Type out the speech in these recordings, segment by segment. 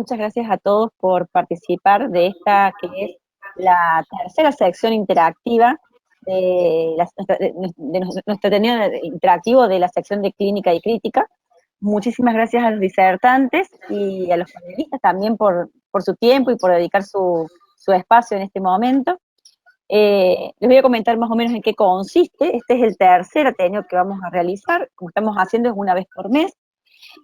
muchas gracias a todos por participar de esta que es la tercera sección interactiva de nuestro tenido interactivo de la sección de clínica y crítica. Muchísimas gracias a los disertantes y a los panelistas también por su tiempo y por dedicar su espacio en este momento. Les voy a comentar más o menos en qué consiste. Este es el tercer ateneo que vamos a realizar. Como estamos haciendo, es una vez por mes.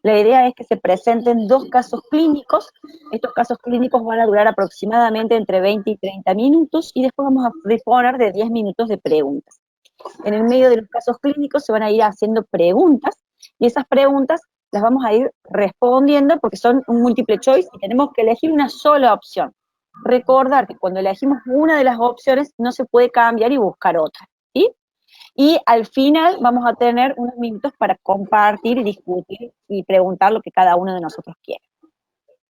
La idea es que se presenten 2 casos clínicos. Estos casos clínicos van a durar aproximadamente entre 20 y 30 minutos y después vamos a disponer de 10 minutos de preguntas. En el medio de los casos clínicos se van a ir haciendo preguntas y esas preguntas las vamos a ir respondiendo porque son un multiple choice y tenemos que elegir una sola opción. Recordar que cuando elegimos una de las opciones no se puede cambiar y buscar otra, ¿sí? Y al final vamos a tener unos minutos para compartir y discutir y preguntar lo que cada uno de nosotros quiere.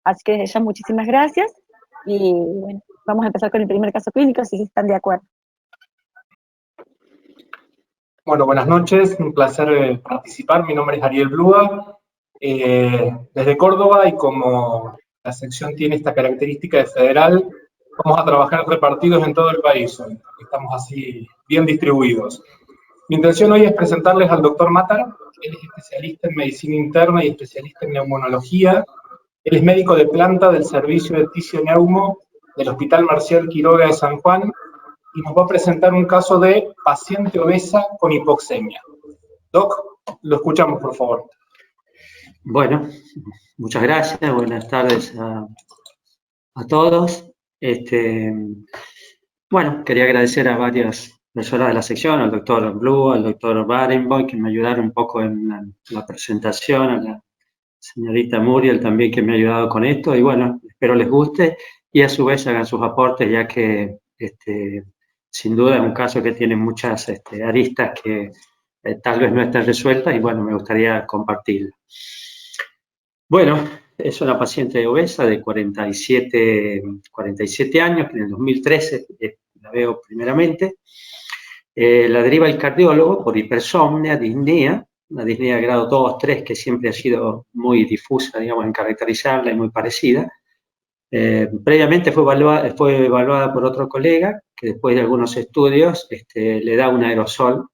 Así que ya muchísimas gracias y bueno, vamos a empezar con el primer caso clínico, si están de acuerdo. Bueno, buenas noches, un placer participar. Mi nombre es Ariel Blúa, desde Córdoba, y como la sección tiene esta característica de federal, vamos a trabajar repartidos en todo el país hoy. Estamos así bien distribuidos. Mi intención hoy es presentarles al doctor Matar. Él es especialista en medicina interna y especialista en neumonología. Él es médico de planta del servicio de Ticio Neumo del Hospital Marcial Quiroga de San Juan y nos va a presentar un caso de paciente obesa con hipoxemia. Doc, lo escuchamos, por favor. Bueno, muchas gracias. Buenas tardes a todos. Bueno, quería agradecer a varias personas de la sección, al doctor Blue, al doctor Barenboim, que me ayudaron un poco en la presentación, a la señorita Muriel también, que me ha ayudado con esto, y bueno, espero les guste, y a su vez hagan sus aportes, ya que sin duda es un caso que tiene muchas aristas que tal vez no están resueltas, y bueno, me gustaría compartirlo. Bueno, es una paciente obesa de 47 años, que en el 2013 la veo primeramente. La deriva el cardiólogo por hipersomnia, disnea, una disnea de grado 2, 3, que siempre ha sido muy difusa, digamos, en caracterizarla y muy parecida. Previamente fue evaluada por otro colega, que después de algunos estudios le da un aerosol,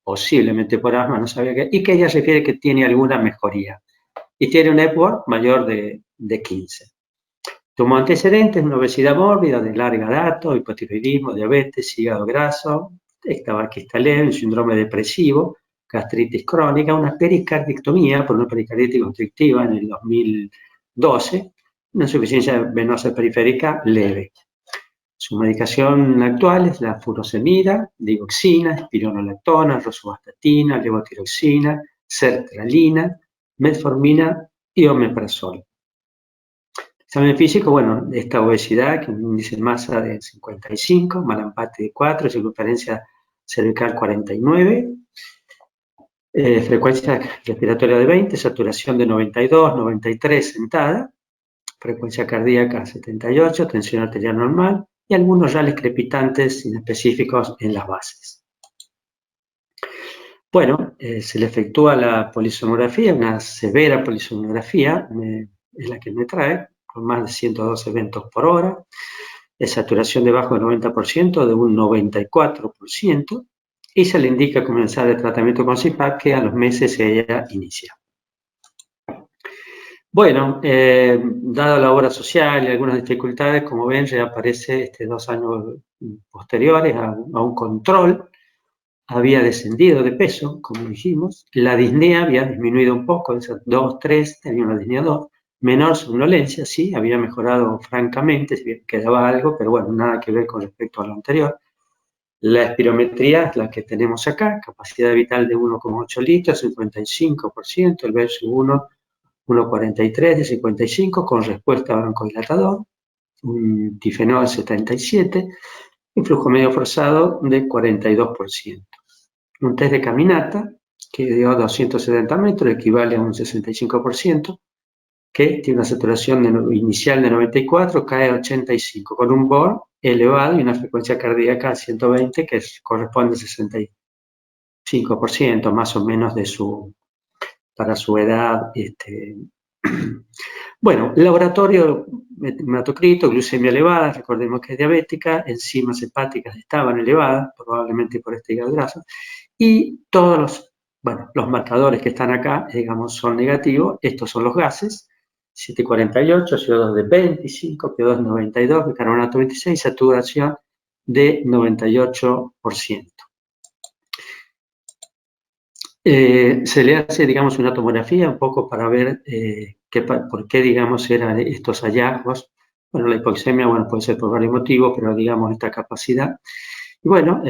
posiblemente por asma, no sabía qué, y que ella refiere que tiene alguna mejoría. Y tiene un Epworth mayor de 15. Tomó antecedentes, una obesidad mórbida de larga data, hipotiroidismo, diabetes, hígado graso, tabaquista leve, un síndrome depresivo, gastritis crónica, una pericardictomía por una pericarditis constrictiva en el 2012, una insuficiencia venosa periférica leve. Su medicación actual es la furosemida, digoxina, espironolactona, rosuvastatina, levotiroxina, sertralina, metformina y omeprazol. Examen físico, bueno, esta obesidad, que un índice de masa de 55, malampate de 4, circunferencia cervical 49, frecuencia respiratoria de 20, saturación de 92, 93 sentada, frecuencia cardíaca 78, tensión arterial normal y algunos rales crepitantes inespecíficos en las bases. Bueno, se le efectúa la polisomografía, una severa polisomografía, es la que me trae, con más de 112 eventos por hora, de saturación debajo del 90%, de un 94%, y se le indica comenzar el tratamiento con CPAP, que a los meses ella inicia. Bueno, dada la obra social y algunas dificultades, como ven, reaparece 2 años posteriores a un control. Había descendido de peso, como dijimos, la disnea había disminuido un poco, esas 2, 3, tenía una disnea 2, menor somnolencia, sí, había mejorado francamente, si bien quedaba algo, pero bueno, nada que ver con respecto a lo anterior. La espirometría es la que tenemos acá, capacidad vital de 1,8 litros, 55%, el versus 1,43 de 55, con respuesta a broncodilatador, un difenol 77, y flujo medio forzado de 42%. Un test de caminata que dio 270 metros, equivale a un 65%, que tiene una saturación inicial de 94, cae a 85, con un BOR elevado y una frecuencia cardíaca a 120, que corresponde al 65% más o menos para su edad Bueno, laboratorio, hematocrito, glucemia elevada, recordemos que es diabética, enzimas hepáticas estaban elevadas, probablemente por este hígado graso, y todos los marcadores que están acá, digamos, son negativos. Estos son los gases, 748, CO2 de 25, PO2 de 92, bicarbonato 26, saturación de 98%. Se le hace, digamos, una tomografía un poco para ver por qué, digamos, eran estos hallazgos. Bueno, la hipoxemia, bueno, puede ser por varios motivos, pero digamos esta capacidad. Y bueno,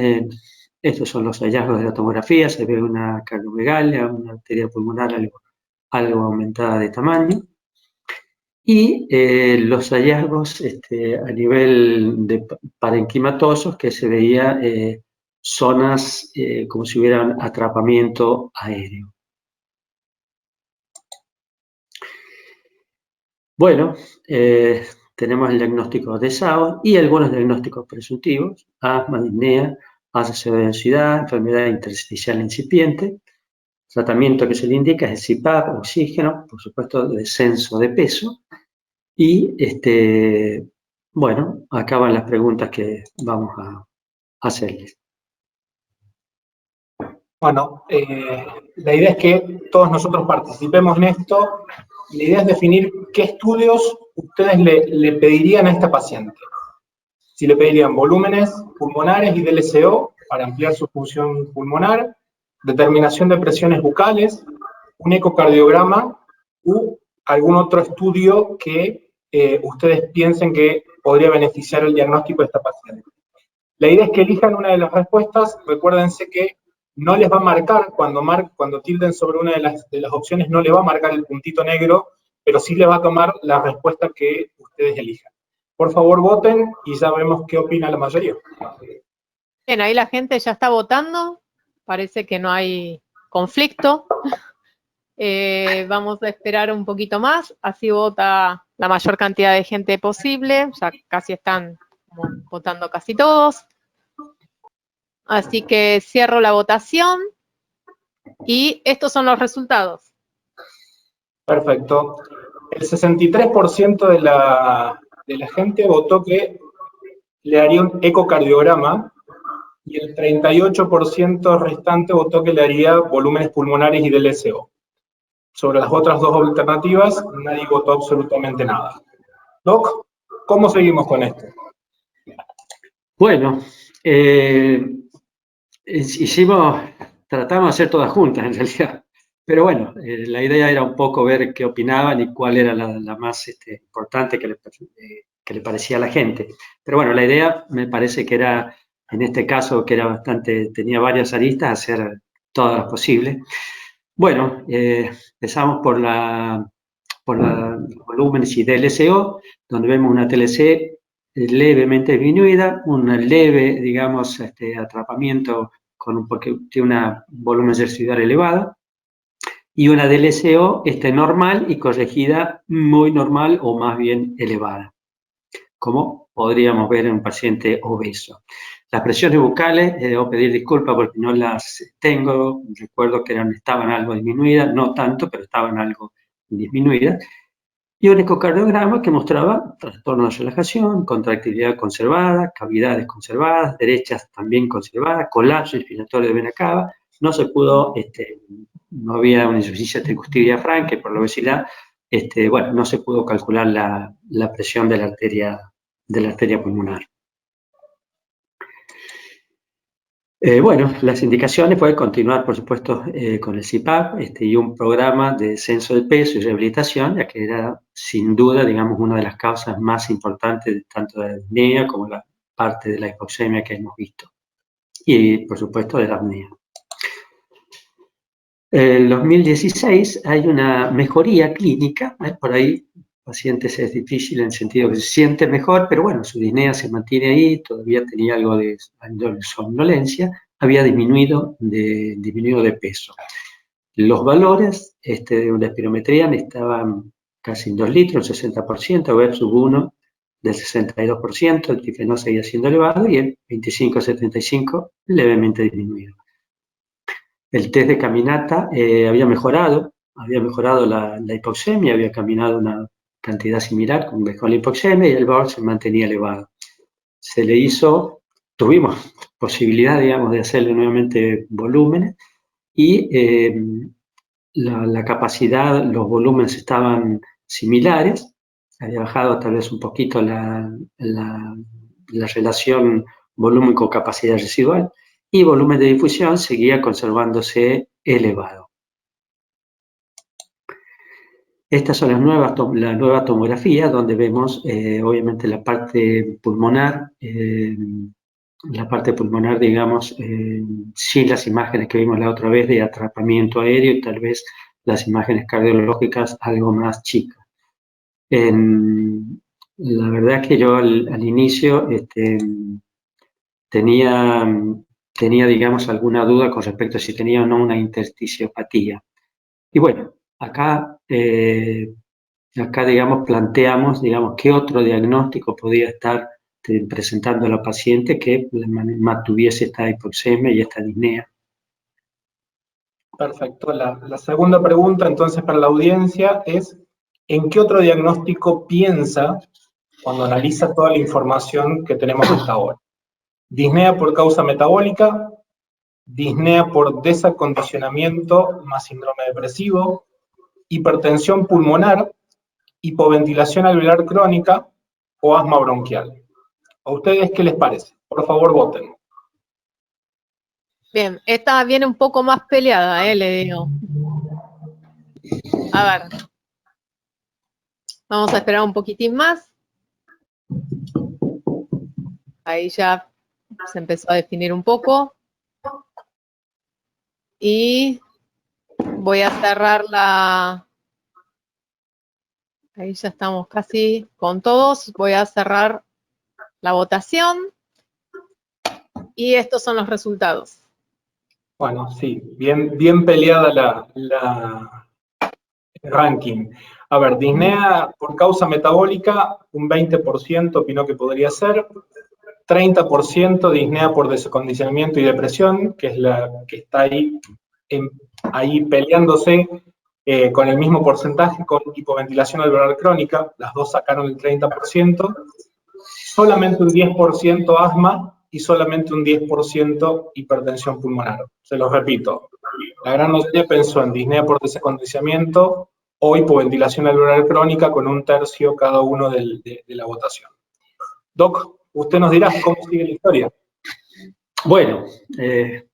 estos son los hallazgos de la tomografía. Se ve una cardiomegalia, una arteria pulmonar algo aumentada de tamaño. Y los hallazgos a nivel de parenquimatosos, que se veía zonas como si hubiera un atrapamiento aéreo. Bueno, tenemos el diagnóstico de SAO y algunos diagnósticos presuntivos: asma, disnea, alza de densidad, enfermedad intersticial incipiente. Tratamiento que se le indica es el CPAP, oxígeno, por supuesto, descenso de peso. Y, bueno, acaban las preguntas que vamos a hacerles. Bueno, la idea es que todos nosotros participemos en esto. La idea es definir qué estudios ustedes le pedirían a esta paciente. Si le pedirían volúmenes pulmonares y DLCO para ampliar su función pulmonar, determinación de presiones bucales, un ecocardiograma u algún otro estudio que ustedes piensen que podría beneficiar el diagnóstico de esta paciente. La idea es que elijan una de las respuestas. Recuérdense que no les va a marcar, cuando tilden sobre una de las opciones, no les va a marcar el puntito negro, pero sí les va a tomar la respuesta que ustedes elijan. Por favor, voten y ya vemos qué opina la mayoría. Bien, ahí la gente ya está votando. Parece que no hay conflicto. Vamos a esperar un poquito más, así vota la mayor cantidad de gente posible. Ya casi están votando casi todos. Así que cierro la votación y estos son los resultados. Perfecto. El 63% de la gente votó que le haría un ecocardiograma y el 38% restante votó que le haría volúmenes pulmonares y DLCO. Sobre las otras dos alternativas, nadie votó absolutamente nada. Doc, ¿cómo seguimos con esto? Bueno, tratamos de hacer todas juntas en realidad, pero bueno, la idea era un poco ver qué opinaban y cuál era la más importante que le parecía a la gente. Pero bueno, la idea me parece que era, en este caso, que era tenía varias aristas, hacer todas las posibles. Bueno, empezamos por los volúmenes y DLCO, donde vemos una TLC levemente disminuida, un leve, digamos, atrapamiento porque tiene una volumen residual elevada, y una DLCO normal y corregida muy normal o más bien elevada, como podríamos ver en un paciente obeso. Las presiones bucales, debo pedir disculpas porque no las tengo, recuerdo que estaban algo disminuidas, no tanto, pero estaban algo disminuidas. Y un ecocardiograma que mostraba trastorno de relajación, contractilidad conservada, cavidades conservadas, derechas también conservadas, colapso inspiratorio de vena cava. No se pudo, no había una insuficiencia tricuspidia franca y por la obesidad, bueno, no se pudo calcular la presión de la arteria pulmonar. Bueno, las indicaciones pueden continuar, por supuesto, con el CPAP y un programa de descenso de peso y rehabilitación, ya que era, sin duda, digamos, una de las causas más importantes tanto de la apnea como la parte de la hipoxemia que hemos visto. Y, por supuesto, de la apnea. En 2016 hay una mejoría clínica, por ahí pacientes es difícil en el sentido que se siente mejor, pero bueno, su disnea se mantiene ahí, todavía tenía algo de somnolencia, había disminuido de peso. Los valores de una espirometría estaban casi en 2 litros, el 60%, versus 1 del 62%, el trifenol seguía siendo elevado y el 25-75 levemente disminuido. El test de caminata había mejorado había mejorado la hipoxemia, había caminado una cantidad similar con la hipoxemia y el BOR se mantenía elevado. Se le hizo, tuvimos posibilidad, digamos, de hacerle nuevamente volúmenes y la capacidad, los volúmenes estaban similares, había bajado tal vez un poquito la relación volumen con capacidad residual y volumen de difusión seguía conservándose elevado. Estas son la nueva tomografía donde vemos obviamente la parte pulmonar, digamos, sin las imágenes que vimos la otra vez de atrapamiento aéreo y tal vez las imágenes cardiológicas algo más chicas. La verdad es que yo al inicio tenía, digamos, alguna duda con respecto a si tenía o no una intersticiopatía. Y bueno, acá, digamos, planteamos, digamos, qué otro diagnóstico podía estar presentando a la paciente que tuviese esta hipoxemia y esta disnea. Perfecto. La segunda pregunta, entonces, para la audiencia es, ¿en qué otro diagnóstico piensa cuando analiza toda la información que tenemos hasta ahora? Disnea por causa metabólica, disnea por desacondicionamiento más síndrome depresivo, hipertensión pulmonar, hipoventilación alveolar crónica o asma bronquial. ¿A ustedes qué les parece? Por favor, voten. Bien, esta viene un poco más peleada, le digo. A ver. Vamos a esperar un poquitín más. Ahí ya se empezó a definir un poco. Y voy a cerrar la... Ahí ya estamos casi con todos. Voy a cerrar la votación. Y estos son los resultados. Bueno, sí, bien peleada la ranking. A ver, disnea por causa metabólica, un 20% opinó que podría ser, 30% disnea por desacondicionamiento y depresión, que es la que está ahí peleándose con el mismo porcentaje con hipoventilación alveolar crónica, las dos sacaron el 30%, solamente un 10% asma y solamente un 10% hipertensión pulmonar. Se los repito, la gran mayoría pensó en disnea por desacondicionamiento o hipoventilación alveolar crónica con un tercio cada uno de la votación. Doc, usted nos dirá cómo sigue la historia. Bueno,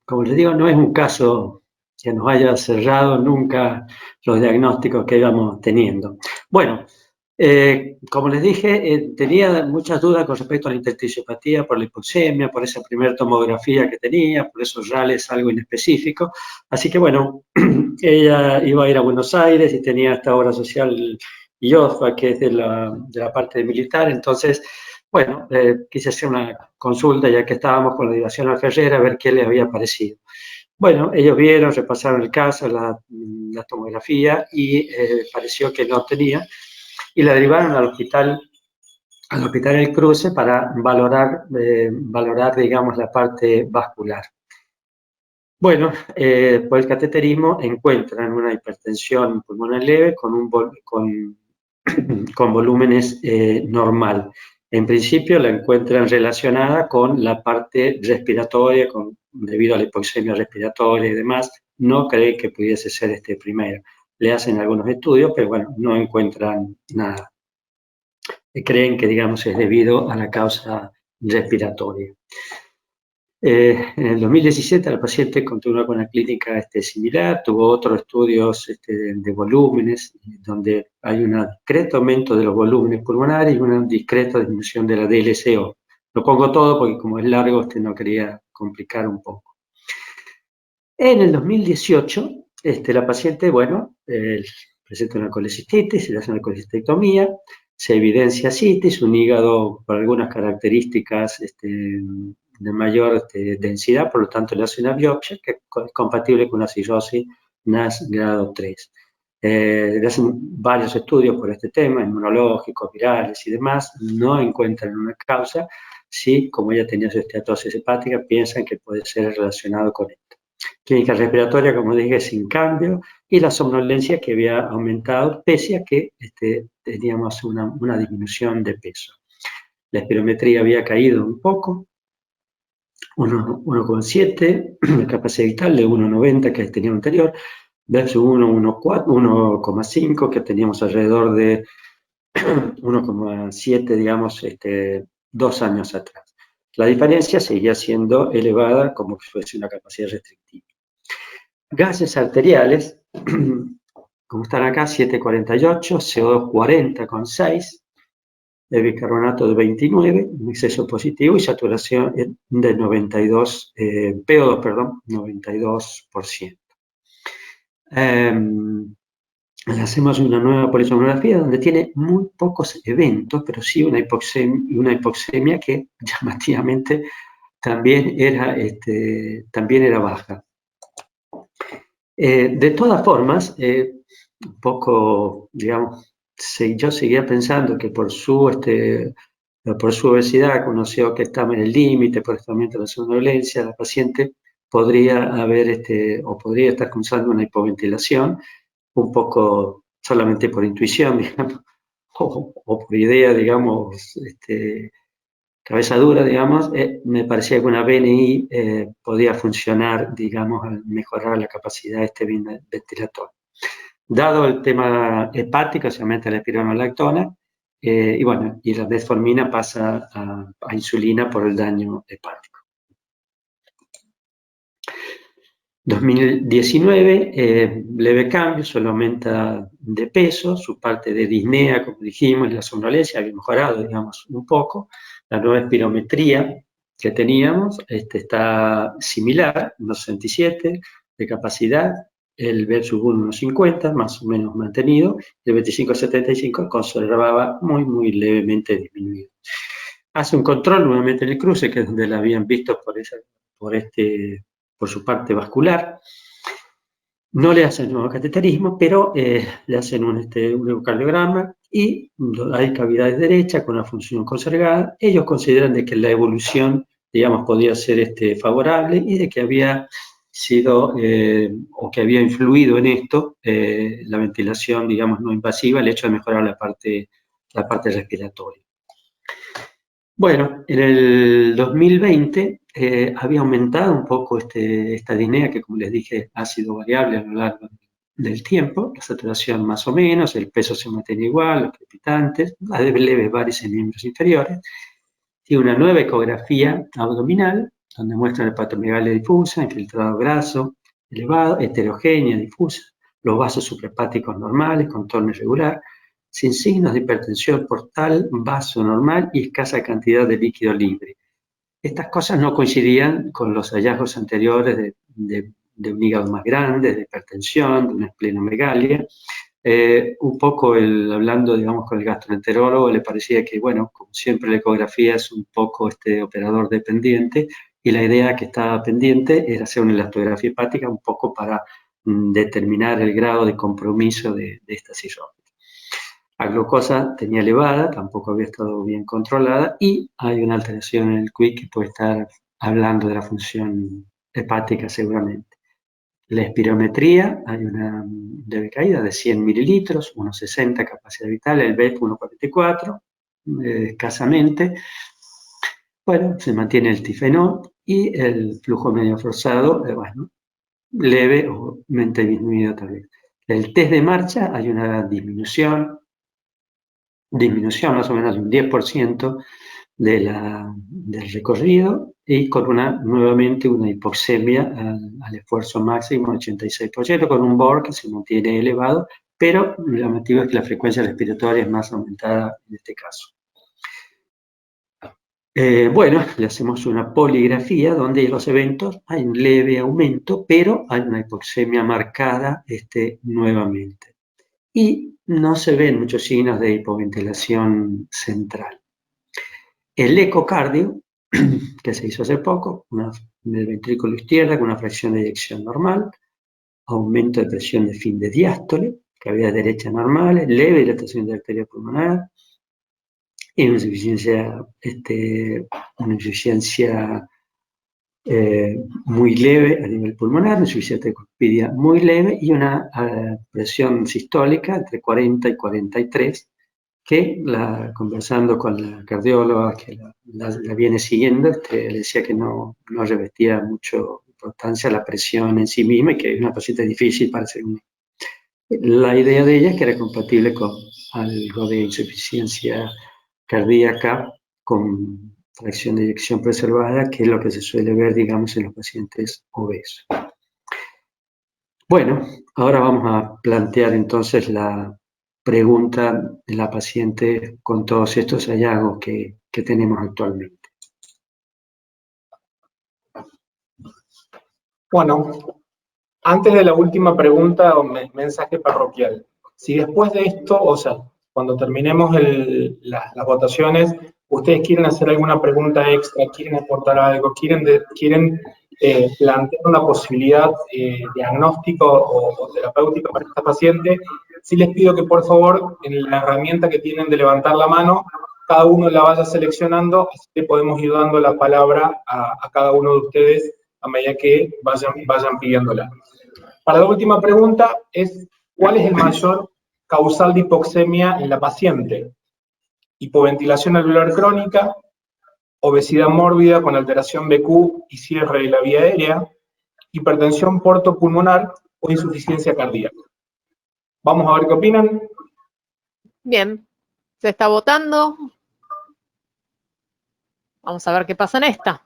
como les digo, no es un caso que nos haya cerrado nunca los diagnósticos que íbamos teniendo. Bueno, como les dije, tenía muchas dudas con respecto a la intersticiopatía por la hipoxemia, por esa primera tomografía que tenía, por esos RALs algo inespecífico. Así que bueno, ella iba a ir a Buenos Aires y tenía esta obra social IOFA, que es de la parte militar. Entonces, bueno, quise hacer una consulta ya que estábamos con la delegación alferrera a ver qué le había parecido. Bueno, ellos vieron, repasaron el caso, la tomografía y pareció que no tenía. Y la derivaron al hospital El Cruce para valorar, digamos, la parte vascular. Bueno, por el cateterismo encuentran una hipertensión pulmonar leve con volúmenes normal. En principio la encuentran relacionada con la parte respiratoria, debido a la hipoxemia respiratoria y demás. No creen que pudiese ser este primero. Le hacen algunos estudios, pero bueno, no encuentran nada. Creen que, digamos, es debido a la causa respiratoria. En el 2017 la paciente continuó con una clínica similar, tuvo otros estudios de volúmenes, donde hay un discreto aumento de los volúmenes pulmonares y una discreta disminución de la DLCO. Lo pongo todo porque como es largo, no quería complicar un poco. En el 2018, la paciente, bueno, presenta una colecistitis, se le hace una colecistectomía, se evidencia citis, un hígado con algunas características de mayor densidad, por lo tanto le hace una biopsia que es compatible con una cirrosis NAS grado 3. Le hacen varios estudios por este tema, inmunológicos, virales y demás, no encuentran una causa. Sí, como ella tenía su esteatosis hepática, piensan que puede ser relacionado con esto. Clínica respiratoria, como dije, sin cambio, y la somnolencia que había aumentado pese a que teníamos una disminución de peso. La espirometría había caído un poco, 1,7, la capacidad vital de 1,90 que tenía anterior, versus 1,5 que teníamos alrededor de 1,7, digamos, 2 años atrás. La diferencia seguía siendo elevada como si fuese una capacidad restrictiva. Gases arteriales, como están acá, 7,48, CO2 40,6, de bicarbonato de 29, un exceso positivo y saturación de 92, PO2, perdón, 92%. Le hacemos una nueva polisomnografía donde tiene muy pocos eventos, pero sí una hipoxemia que llamativamente también era baja. De todas formas, un poco, digamos, yo seguía pensando que por su obesidad, conoció que estaba en el límite por este aumento de la somnolencia, la paciente podría podría estar causando una hipoventilación, un poco solamente por intuición, digamos, o por idea, digamos, cabeza dura, digamos, me parecía que una BNI podía funcionar, digamos, al mejorar la capacidad ventilatoria. Dado el tema hepático, se aumenta la espironolactona, y la metformina pasa a insulina por el daño hepático. 2019, leve cambio, solo aumenta de peso, su parte de disnea, como dijimos, y la somnolencia había mejorado, digamos, un poco. La nueva espirometría que teníamos está similar, 1,67 de capacidad, el versus 1,50, más o menos mantenido, el 25,75 conservaba muy levemente disminuido. Hace un control nuevamente en el cruce, que es donde la habían visto por su parte vascular. No le hacen nuevo cateterismo, pero le hacen un ecocardiograma y hay cavidades derechas con una función conservada. Ellos consideran de que la evolución, digamos, podía ser favorable y de que había sido o que había influido en esto la ventilación, digamos, no invasiva, el hecho de mejorar la parte respiratoria. Bueno, en el 2020 había aumentado un poco esta disnea, que como les dije ha sido variable a lo largo del tiempo, la saturación más o menos, el peso se mantiene igual, los crepitantes, leves varices en miembros inferiores, y una nueva ecografía abdominal, donde muestra la hepatomegalia difusa, infiltrado graso elevado, heterogénea difusa, los vasos suprahepáticos normales, contorno irregular, sin signos de hipertensión portal, vaso normal y escasa cantidad de líquido libre. Estas cosas no coincidían con los hallazgos anteriores de un hígado más grande, de hipertensión, de una esplenomegalia. Un poco hablando, digamos, con el gastroenterólogo, le parecía que, bueno, como siempre la ecografía es un poco operador dependiente, y la idea que estaba pendiente era hacer una elastografía hepática un poco para determinar el grado de compromiso de esta cirrosis. La glucosa tenía elevada, tampoco había estado bien controlada, y hay una alteración en el QI que puede estar hablando de la función hepática seguramente. La espirometría, hay una leve caída de 100 mililitros, 1,60 capacidad vital, el BEP 1,44, escasamente. Bueno, se mantiene el tifenol y el flujo medio forzado, levemente disminuido también. El test de marcha, hay una disminución más o menos de un 10% del recorrido, y con nuevamente una hipoxemia al esfuerzo máximo, 86%, con un BOR que se mantiene elevado, pero lo llamativo es que la frecuencia respiratoria es más aumentada en este caso. Le hacemos una poligrafía donde los eventos hay un leve aumento, pero hay una hipoxemia marcada nuevamente. Y no se ven muchos signos de hipoventilación central. El ecocardio, que se hizo hace poco, del ventrículo izquierdo con una fracción de eyección normal, aumento de presión de fin de diástole, cavidades derechas normales, leve dilatación de la arteria pulmonar, y una insuficiencia muy leve a nivel pulmonar, insuficiencia coronaria muy leve y una presión sistólica entre 40 y 43, que conversando con la cardióloga que la viene siguiendo, le decía que no revestía mucho importancia la presión en sí misma y que es una paciente difícil para hacer una. La idea de ella es que era compatible con algo de insuficiencia cardíaca con fracción de eyección preservada, que es lo que se suele ver, digamos, en los pacientes obesos. Bueno, ahora vamos a plantear entonces la pregunta de la paciente con todos estos hallazgos que tenemos actualmente. Bueno, antes de la última pregunta o mensaje parroquial, si después de esto, o sea, cuando terminemos las votaciones, ustedes quieren hacer alguna pregunta extra, quieren aportar algo, quieren plantear una posibilidad diagnóstico o terapéutica para esta paciente, sí les pido que por favor, en la herramienta que tienen de levantar la mano, cada uno la vaya seleccionando, así que podemos ir dando la palabra a cada uno de ustedes a medida que vayan pidiéndola. Para la última pregunta es, ¿cuál es el mayor causal de hipoxemia en la paciente? Hipoventilación alveolar crónica, obesidad mórbida con alteración BQ y cierre de la vía aérea, hipertensión portopulmonar o insuficiencia cardíaca. Vamos a ver qué opinan. Bien, se está votando. Vamos a ver qué pasa en esta.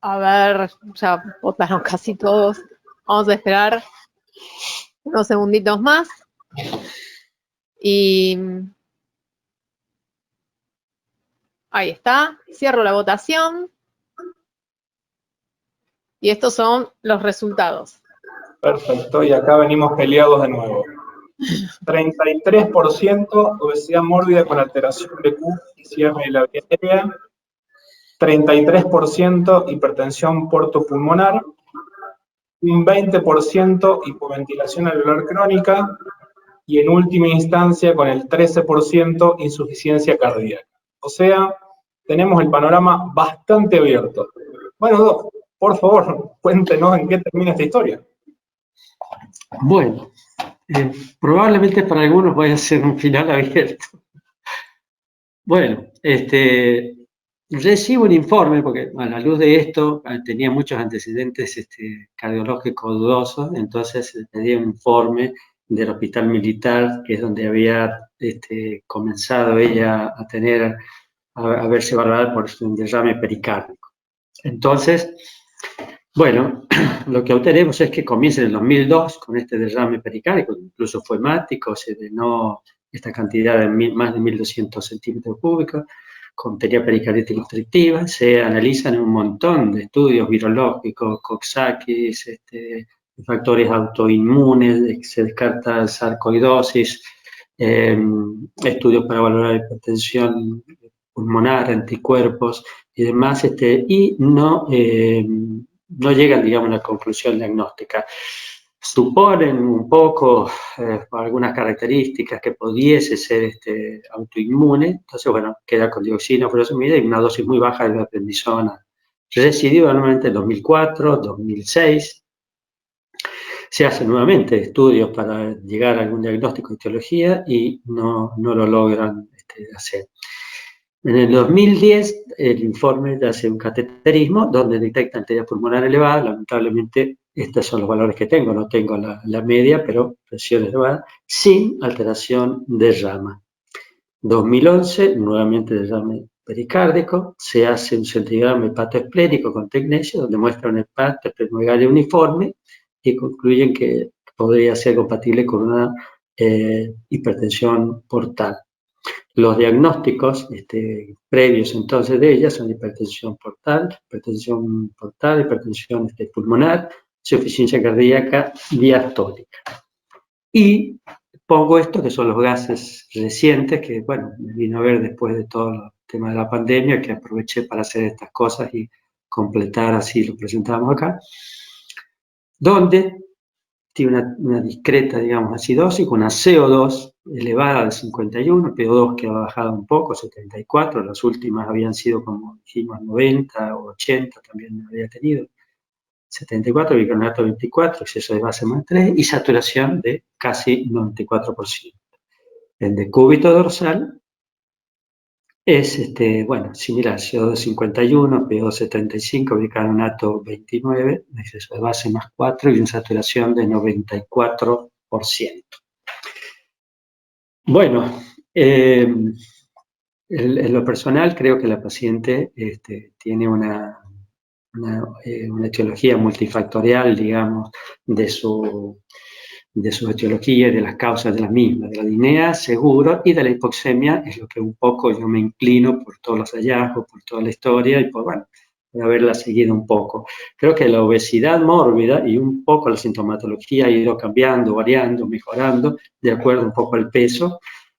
A ver, ya votaron casi todos. Vamos a esperar unos segunditos más. Y ahí está. Cierro la votación. Y estos son los resultados. Perfecto, y acá venimos peleados de nuevo. 33% obesidad mórbida con alteración BQ y cierre de la vía aérea, 33% hipertensión portopulmonar, un 20% hipoventilación alveolar crónica y en última instancia con el 13% insuficiencia cardíaca. O sea, tenemos el panorama bastante abierto. Bueno, Doc, por favor, cuéntenos en qué termina esta historia. Bueno, probablemente para algunos vaya a ser un final abierto. Bueno, recibo un informe, porque a la luz de esto tenía muchos antecedentes cardiológicos dudosos, entonces pedí un informe del hospital militar, que es donde había comenzado ella a verse valorada por un derrame pericárdico. Entonces, bueno, lo que obtenemos es que comienza en el 2002 con este derrame pericárdico, incluso fue hemático, se drenó esta cantidad de más de 1.200 centímetros cúbicos, contenía pericarditis constrictiva, se analizan un montón de estudios virológicos, Coxsackie, factores autoinmunes, se descarta sarcoidosis, estudios para valorar hipertensión pulmonar, anticuerpos y demás, y no llegan, digamos, a la conclusión diagnóstica. Suponen un poco algunas características que pudiese ser autoinmune, entonces, bueno, queda con dioxina furosemida y una dosis muy baja de prednisona. Recidiva nuevamente en 2004, 2006. Se hacen nuevamente estudios para llegar a algún diagnóstico de etiología y no lo logran hacer. En el 2010, el informe hace un cateterismo donde detecta arteria pulmonar elevada. Lamentablemente, estos son los valores que tengo. No tengo la media, pero presión elevada, sin alteración de rama. 2011, nuevamente derrame pericárdico. Se hace un centigrama hepatoesplénico con tecnesio, donde muestra un hepato esplenomegalia uniforme y concluyen que podría ser compatible con una hipertensión portal. Los diagnósticos previos entonces de ella son hipertensión portal, hipertensión pulmonar, insuficiencia cardíaca diastólica. Y pongo esto, que son los gases recientes, que bueno, me vino a ver después de todo el tema de la pandemia, que aproveché para hacer estas cosas y completar así lo presentamos acá, donde tiene una discreta, digamos, acidosis, con una CO2 elevada de 51, PO2 que ha bajado un poco, 74, las últimas habían sido, como dijimos, 90 o 80, también había tenido 74, bicarbonato 24, exceso de base más 3 y saturación de casi 94%. El decúbito dorsal es, bueno, similar, CO2 51, PO 75, bicarbonato 29, exceso de base más 4 y una saturación de 94%. Bueno, en lo personal creo que la paciente tiene una etiología multifactorial, digamos, de su etiología y de las causas de la misma, de la disnea, seguro, y de la hipoxemia, es lo que un poco yo me inclino por todos los hallazgos, por toda la historia, y por, bueno, por haberla seguido un poco. Creo que la obesidad mórbida y un poco la sintomatología ha ido cambiando, variando, mejorando, de acuerdo un poco al peso.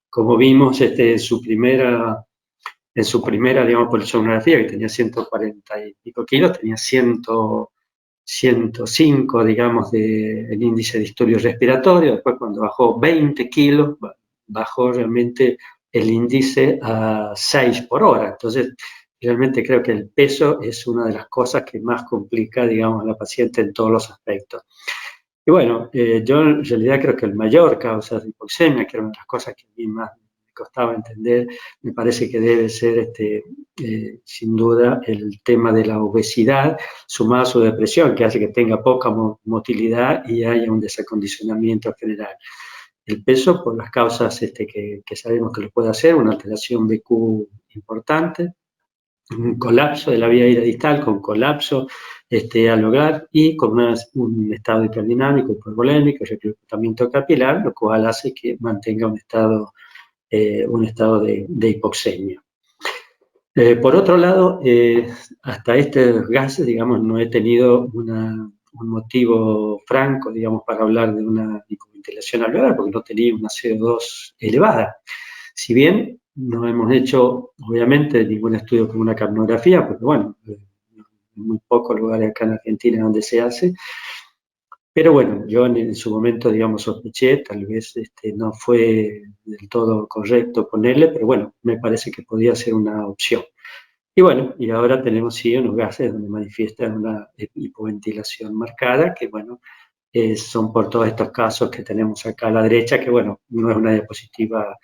Como vimos en su primera, digamos, polisomnografía, que tenía 140 y pico kilos, tenía 105, digamos, el índice de disturbio respiratorio. Después, cuando bajó 20 kilos, bajó realmente el índice a 6 por hora. Entonces, realmente creo que el peso es una de las cosas que más complica, digamos, a la paciente en todos los aspectos. Y bueno, yo en realidad creo que el mayor causa de hipoxemia, que era una de las cosas que a mí más me costaba entender, me parece que debe ser, sin duda, el tema de la obesidad, sumado a su depresión, que hace que tenga poca motilidad y haya un desacondicionamiento general. El peso, por las causas que sabemos que lo puede hacer, una alteración BQ importante, un colapso de la vía aérea distal, con colapso al hogar y con un estado hiperdinámico, hipervolémico, reclutamiento capilar, lo cual hace que mantenga un estado de hipoxemia. Por otro lado, hasta estos gases, digamos, no he tenido un motivo franco, digamos, para hablar de una hipoventilación alveolar, porque no tenía una CO2 elevada. Si bien no hemos hecho, obviamente, ningún estudio con una capnografía, porque, bueno, en muy pocos lugares acá en Argentina donde se hace, pero bueno, yo en su momento, digamos, sospeché, tal vez no fue del todo correcto ponerle, pero bueno, me parece que podía ser una opción. Y bueno, y ahora tenemos sí unos gases donde manifiestan una hipoventilación marcada, que bueno, son por todos estos casos que tenemos acá a la derecha, que bueno, no es una diapositiva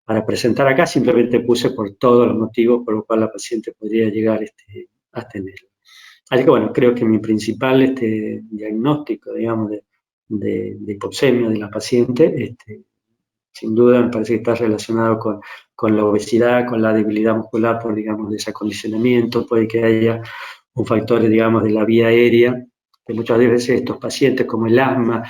para presentar acá, simplemente puse por todos los motivos por los cuales la paciente podría llegar a tenerlo. Así que bueno, creo que mi principal diagnóstico, digamos, de hipoxemia de la paciente, sin duda me parece que está relacionado con la obesidad, con la debilidad muscular por, digamos, desacondicionamiento, puede que haya un factor, digamos, de la vía aérea, que muchas veces estos pacientes, como el asma,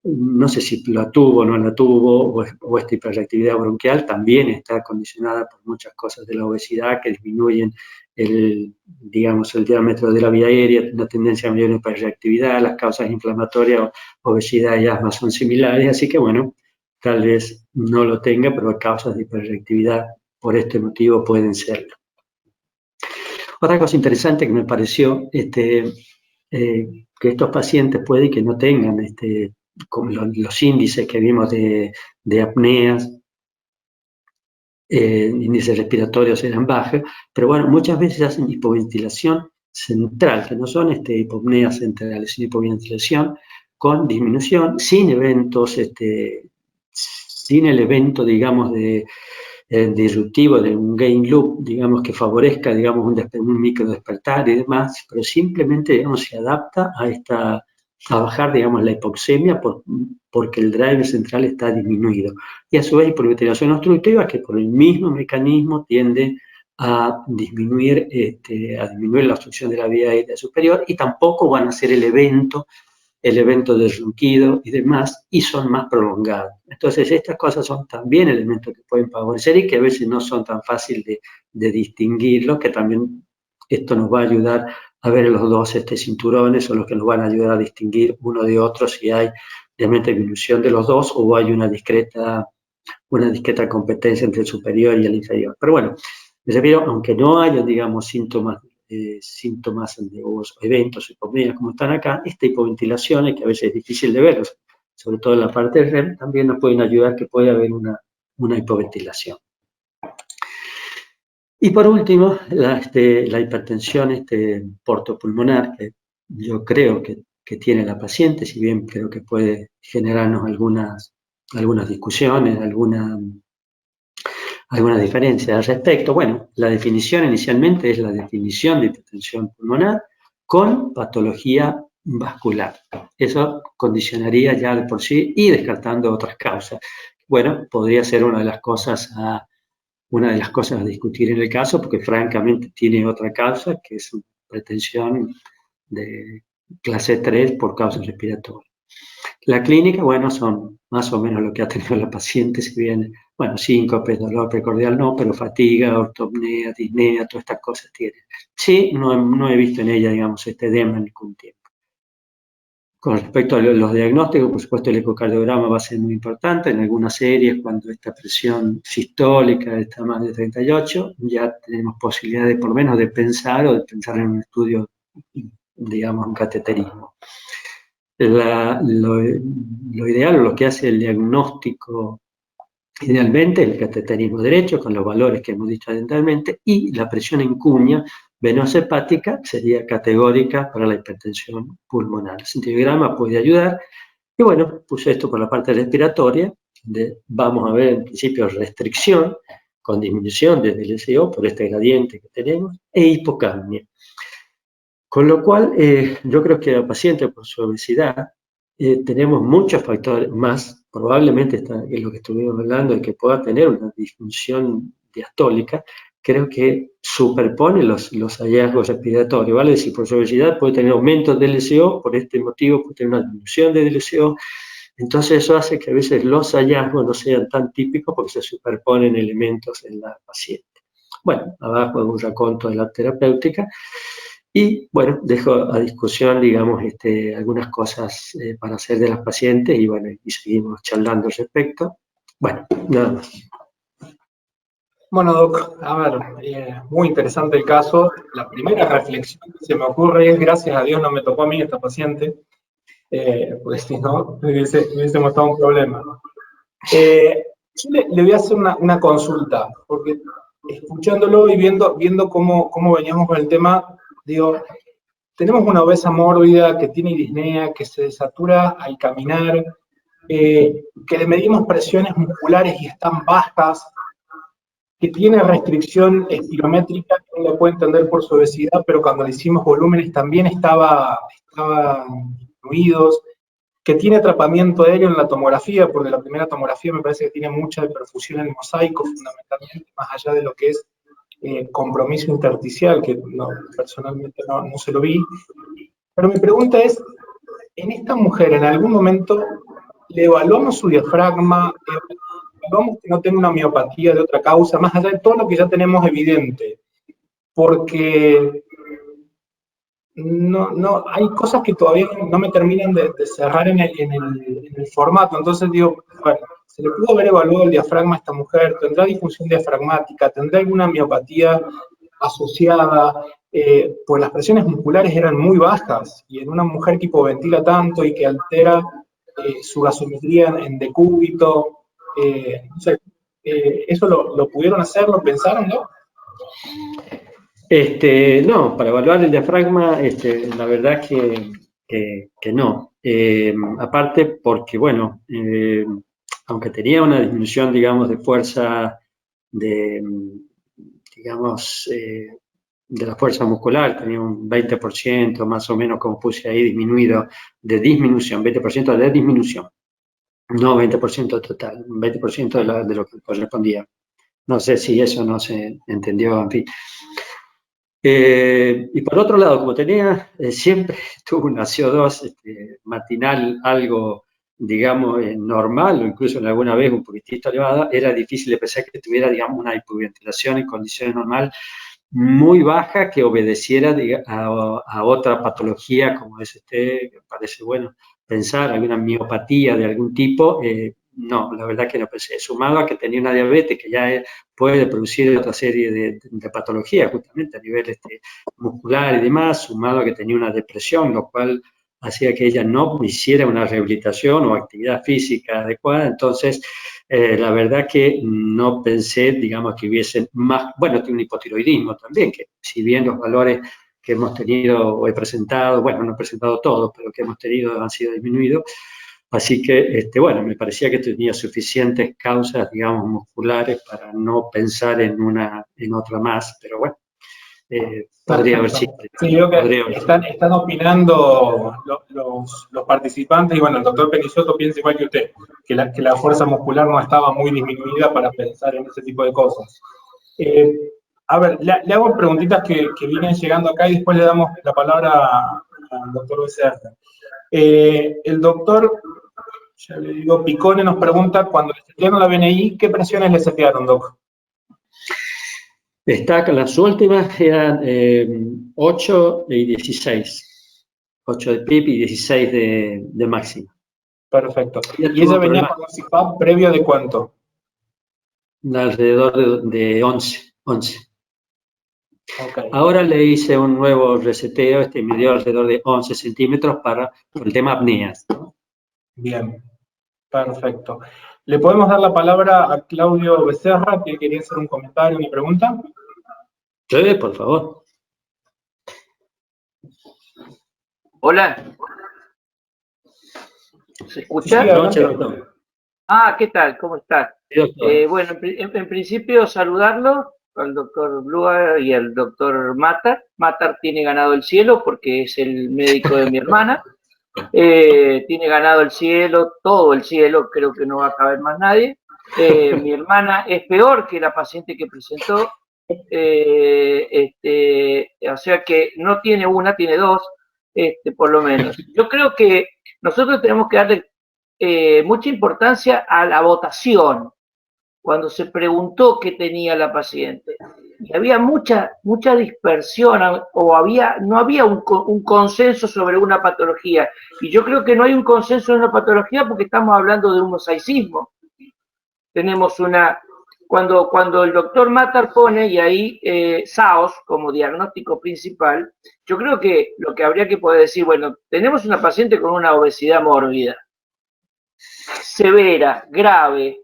no sé si la tuvo o no la tuvo, o esta hiperreactividad bronquial también está condicionada por muchas cosas de la obesidad que disminuyen digamos, el diámetro de la vía aérea, una tendencia a mayor hiperreactividad, las causas inflamatorias, obesidad y asma son similares, así que bueno, tal vez no lo tenga, pero las causas de hiperreactividad por este motivo pueden serlo. Otra cosa interesante que me pareció, que estos pacientes puede que no tengan como los índices que vimos de apneas, índices respiratorios eran bajos, pero bueno, muchas veces hacen hipoventilación central, que no son hipopneas centrales, sino hipoventilación con disminución, sin eventos, sin el evento, digamos, disruptivo de un gain loop, digamos, que favorezca, digamos, un micro despertar y demás, pero simplemente, digamos, se adapta a bajar, digamos, la hipoxemia porque el driver central está disminuido. Y a su vez hipoventilación obstructiva, que por el mismo mecanismo tiende a disminuir la obstrucción de la vía aérea superior y tampoco van a ser el evento del ronquido y demás, y son más prolongados. Entonces, estas cosas son también elementos que pueden favorecer y que a veces no son tan fáciles de distinguirlos, que también esto nos va a ayudar a ver los dos cinturones, son los que nos van a ayudar a distinguir uno de otro si hay realmente disminución de los dos o hay una discreta competencia entre el superior y el inferior. Pero bueno, me refiero, aunque no haya, digamos, síntomas síntomas o eventos, hipopnea, como están acá, esta hipoventilación, que a veces es difícil de ver, sobre todo en la parte del REM, también nos pueden ayudar que puede haber una hipoventilación. Y por último, la hipertensión portopulmonar, que yo creo que tiene la paciente, si bien creo que puede generarnos algunas discusiones, algunas diferencias al respecto. Bueno, la definición inicialmente es la definición de hipertensión pulmonar con patología vascular. Eso condicionaría ya de por sí y descartando otras causas. Bueno, podría ser una de las cosas a discutir en el caso, porque francamente tiene otra causa, que es una hipertensión de clase 3 por causa respiratoria. La clínica, bueno, son más o menos lo que ha tenido la paciente, si bien, bueno, síncope, dolor precordial no, pero fatiga, ortopnea, disnea, todas estas cosas tiene. Sí, no he visto en ella, digamos, este edema en ningún tiempo. Con respecto a los diagnósticos, por supuesto, el ecocardiograma va a ser muy importante. En algunas series, cuando esta presión sistólica está más de 38, ya tenemos posibilidad de, por lo menos, de pensar en un estudio, digamos, un cateterismo. Lo ideal, o lo que hace el diagnóstico idealmente, el cateterismo derecho, con los valores que hemos dicho adentralmente, y la presión en cuña venosa hepática sería categórica para la hipertensión pulmonar. El cintilograma puede ayudar. Y bueno, puse esto por la parte respiratoria, donde vamos a ver en principio restricción con disminución del LCO por este gradiente que tenemos, e hipocapnia. Con lo cual, yo creo que la paciente por su obesidad tenemos muchos factores más, probablemente es lo que estuvimos hablando, de que pueda tener una disfunción diastólica, creo que superpone los hallazgos respiratorios, ¿vale? Si por su obesidad puede tener aumentos del LCO, por este motivo puede tener una disminución del LCO, entonces eso hace que a veces los hallazgos no sean tan típicos porque se superponen elementos en la paciente. Bueno, abajo es un raconto de la terapéutica. Y bueno, dejo a discusión, digamos, algunas cosas para hacer de las pacientes y bueno, y seguimos charlando al respecto. Bueno, nada más. Bueno, Doc, a ver, muy interesante el caso. La primera reflexión que se me ocurre es, gracias a Dios no me tocó a mí esta paciente, porque si no, hubiésemos estado un problema. Yo le voy a hacer una consulta, porque escuchándolo y viendo cómo veníamos con el tema, digo, tenemos una obesa mórbida que tiene disnea, que se desatura al caminar, que le medimos presiones musculares y están bajas, que tiene restricción espirométrica, que uno lo puede entender por su obesidad, pero cuando le hicimos volúmenes también estaban disminuidos, que tiene atrapamiento aéreo en la tomografía, porque la primera tomografía me parece que tiene mucha perfusión en el mosaico, fundamentalmente, más allá de lo que es compromiso intersticial, que no, personalmente no se lo vi. Pero mi pregunta es, ¿en esta mujer en algún momento le evaluamos su diafragma, evaluamos que no tenga una miopatía de otra causa, más allá de todo lo que ya tenemos evidente? Porque no, hay cosas que todavía no me terminan de cerrar en el formato. Entonces digo, bueno, se le pudo haber evaluado el diafragma a esta mujer, tendrá disfunción diafragmática, tendrá alguna miopatía asociada, pues las presiones musculares eran muy bajas, y en una mujer que hipoventila tanto y que altera su gasometría en decúbito, no sé, ¿eso lo pudieron hacer, lo pensaron, no? No, para evaluar el diafragma, la verdad que no. Aparte porque, bueno, aunque tenía una disminución, digamos, de fuerza, digamos, de la fuerza muscular, tenía un 20% más o menos, como puse ahí, disminuido, de disminución, 20% de disminución, no 20% total, 20% de lo que correspondía. No sé si eso no se entendió, en fin. Y por otro lado, como tenía, siempre tuvo una CO2 matinal algo, digamos, normal, o incluso en alguna vez un poquitito elevada, era difícil de pensar que tuviera, digamos, una hipoventilación en condiciones normales muy baja que obedeciera a otra patología como es me parece bueno pensar, alguna miopatía de algún tipo, no, la verdad que no pensé. Sumado a que tenía una diabetes que ya puede producir otra serie de patologías, justamente a nivel muscular y demás, sumado a que tenía una depresión, lo cual hacía que ella no hiciera una rehabilitación o actividad física adecuada. Entonces, la verdad que no pensé, digamos, que hubiesen más, bueno, tiene un hipotiroidismo también, que si bien los valores que hemos tenido o he presentado, bueno, no he presentado todos, pero que hemos tenido han sido disminuidos. Así que, bueno, me parecía que tenía suficientes causas, digamos, musculares para no pensar en otra más, pero bueno, podría haber sido. Sí, veo que están opinando los participantes, y bueno, el doctor Penisoto piensa igual que usted, que la fuerza muscular no estaba muy disminuida para pensar en ese tipo de cosas. A ver, le hago preguntitas que vienen llegando acá y después le damos la palabra al doctor Becerra. El doctor, ya le digo, Picone nos pregunta, cuando le setearon la BNI, ¿qué presiones le setearon, doc? Las últimas eran 8 y 16. 8 de PIB y 16 de máxima. Perfecto. ¿Y ella venía con un CPAP previo de cuánto? Alrededor de 11. Okay. Ahora le hice un nuevo reseteo, me dio alrededor de 11 centímetros por el tema apneas, ¿no? Bien, perfecto. ¿Le podemos dar la palabra a Claudio Becerra, que quería hacer un comentario, una pregunta? Sí, por favor. Hola. ¿Se escucha? Sí, Noche, doctor. Ah, ¿qué tal? ¿Cómo está? Sí, doctor. Bueno, en principio saludarlo al doctor Blua y al doctor Matar. Matar tiene ganado el cielo porque es el médico de mi hermana. Tiene ganado el cielo, todo el cielo, creo que no va a caber más nadie. Mi hermana es peor que la paciente que presentó. O sea que no tiene una, tiene dos, por lo menos. Yo creo que nosotros tenemos que darle mucha importancia a la votación cuando se preguntó qué tenía la paciente. Y había mucha dispersión o no había un consenso sobre una patología. Y yo creo que no hay un consenso en una patología porque estamos hablando de un mosaicismo. Tenemos cuando el doctor Matar pone, y ahí SAOS como diagnóstico principal, yo creo que lo que habría que poder decir, bueno, tenemos una paciente con una obesidad mórbida, severa, grave.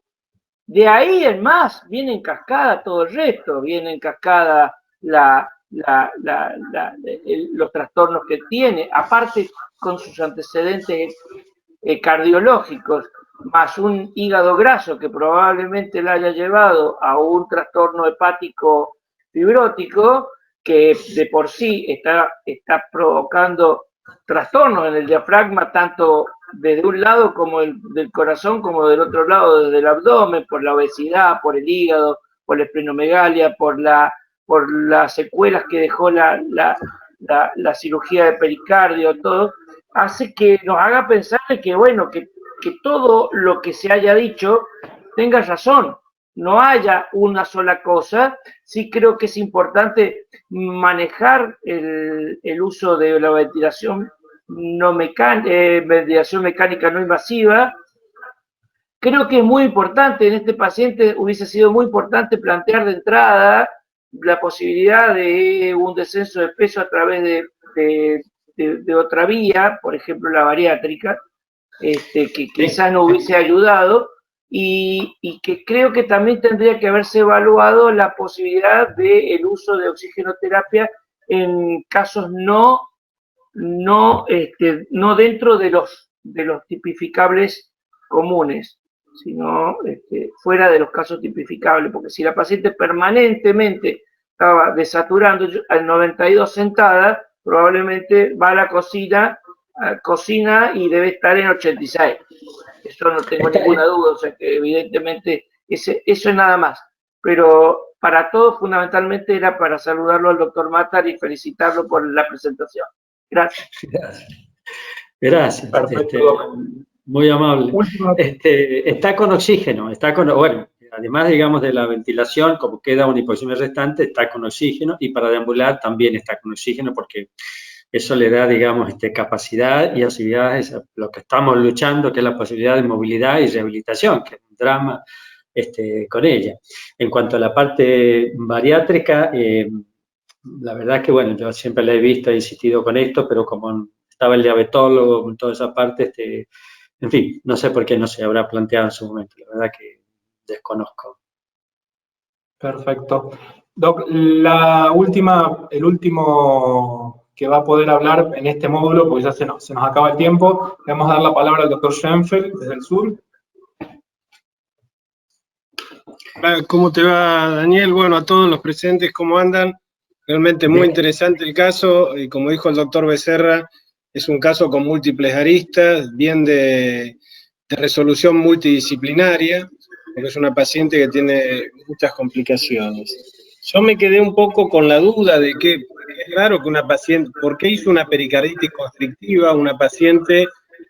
De ahí en más viene en cascada todo el resto, viene en cascada los trastornos que tiene, aparte con sus antecedentes cardiológicos, más un hígado graso que probablemente le haya llevado a un trastorno hepático fibrótico que de por sí está provocando trastornos en el diafragma, tanto desde un lado como del corazón, como del otro lado, desde el abdomen, por la obesidad, por el hígado, por la esplenomegalia, por las secuelas que dejó la cirugía de pericardio, todo, hace que nos haga pensar que, bueno, que todo lo que se haya dicho tenga razón, no haya una sola cosa. Sí creo que es importante manejar el uso de la ventilación ventilación mecánica no invasiva. Creo que es muy importante, en este paciente hubiese sido muy importante plantear de entrada la posibilidad de un descenso de peso a través de otra vía, por ejemplo la bariátrica, que quizás no hubiese ayudado, y que creo que también tendría que haberse evaluado la posibilidad del uso de oxigenoterapia en casos no dentro de los tipificables comunes, sino fuera de los casos tipificables, porque si la paciente permanentemente estaba desaturando al 92 sentada, probablemente va a la cocina y debe estar en 86. Eso no tengo ninguna duda, o sea que evidentemente eso es nada más. Pero para todos fundamentalmente era para saludarlo al doctor Matar y felicitarlo por la presentación. Gracias. Gracias. Muy amable. Está con oxígeno, bueno, además, digamos, de la ventilación, como queda una hipoxemia restante, está con oxígeno, y para deambular también está con oxígeno, porque eso le da, digamos, capacidad y actividades a lo que estamos luchando, que es la posibilidad de movilidad y rehabilitación, que es un drama con ella. En cuanto a la parte bariátrica, la verdad es que, bueno, yo siempre la he visto, he insistido con esto, pero como estaba el diabetólogo en toda esa parte, en fin, no sé por qué no se habrá planteado en su momento, la verdad que desconozco. Perfecto. Doc, el último que va a poder hablar en este módulo, porque ya se nos acaba el tiempo, le vamos a dar la palabra al doctor Schoenfeld, desde el sur. ¿Cómo te va, Daniel? Bueno, a todos los presentes, ¿cómo andan? Realmente muy interesante el caso, y como dijo el doctor Becerra, es un caso con múltiples aristas, bien de resolución multidisciplinaria, porque es una paciente que tiene muchas complicaciones. Yo me quedé un poco con la duda de que es raro que una paciente, ¿por qué hizo una pericarditis constrictiva una paciente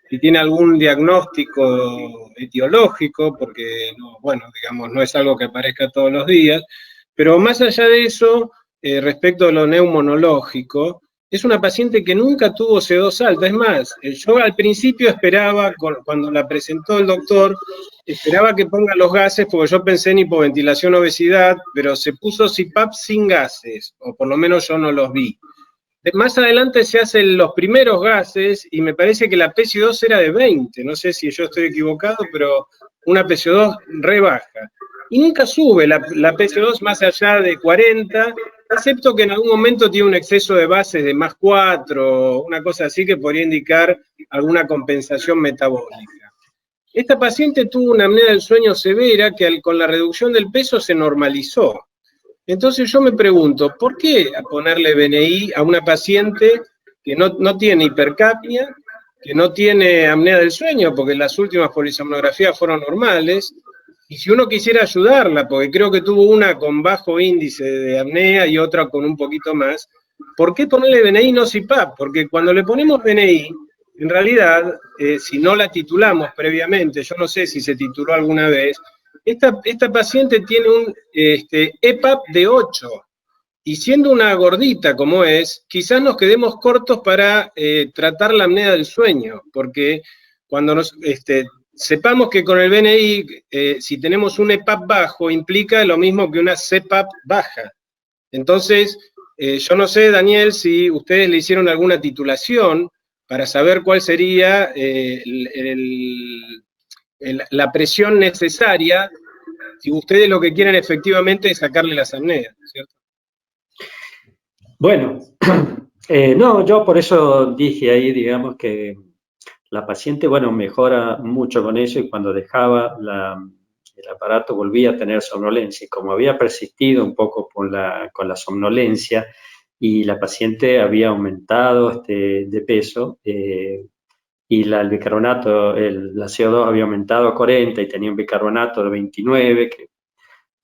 que tiene algún diagnóstico etiológico? Porque, no, bueno, digamos, no es algo que aparezca todos los días, pero más allá de eso, respecto a lo neumonológico, es una paciente que nunca tuvo CO2 alta. Es más, yo al principio esperaba, cuando la presentó el doctor, esperaba que ponga los gases, porque yo pensé en hipoventilación, obesidad, pero se puso CPAP sin gases, o por lo menos yo no los vi. Más adelante se hacen los primeros gases, y me parece que la PCO2 era de 20, no sé si yo estoy equivocado, pero una PCO2 re baja. Y nunca sube la PCO2 más allá de 40, excepto que en algún momento tiene un exceso de bases de más 4, una cosa así que podría indicar alguna compensación metabólica. Esta paciente tuvo una apnea del sueño severa que con la reducción del peso se normalizó. Entonces yo me pregunto, ¿por qué ponerle BNI a una paciente que no tiene hipercapnia, que no tiene apnea del sueño, porque las últimas polisomnografías fueron normales? Y si uno quisiera ayudarla, porque creo que tuvo una con bajo índice de apnea y otra con un poquito más, ¿por qué ponerle BNI no CPAP? Porque cuando le ponemos BNI, en realidad, si no la titulamos previamente, yo no sé si se tituló alguna vez, esta paciente tiene un EPAP de 8, y siendo una gordita como es, quizás nos quedemos cortos para tratar la apnea del sueño, porque cuando sepamos que con el BNI, si tenemos un EPAP bajo, implica lo mismo que una CPAP baja. Entonces, yo no sé, Daniel, si ustedes le hicieron alguna titulación para saber cuál sería la presión necesaria, si ustedes lo que quieren efectivamente es sacarle las apneas, ¿cierto? Bueno, no, yo por eso dije ahí, digamos, que la paciente, bueno, mejora mucho con eso, y cuando dejaba el aparato volvía a tener somnolencia. Y como había persistido un poco con la somnolencia y la paciente había aumentado de peso, y el bicarbonato, la CO2 había aumentado a 40 y tenía un bicarbonato de 29, que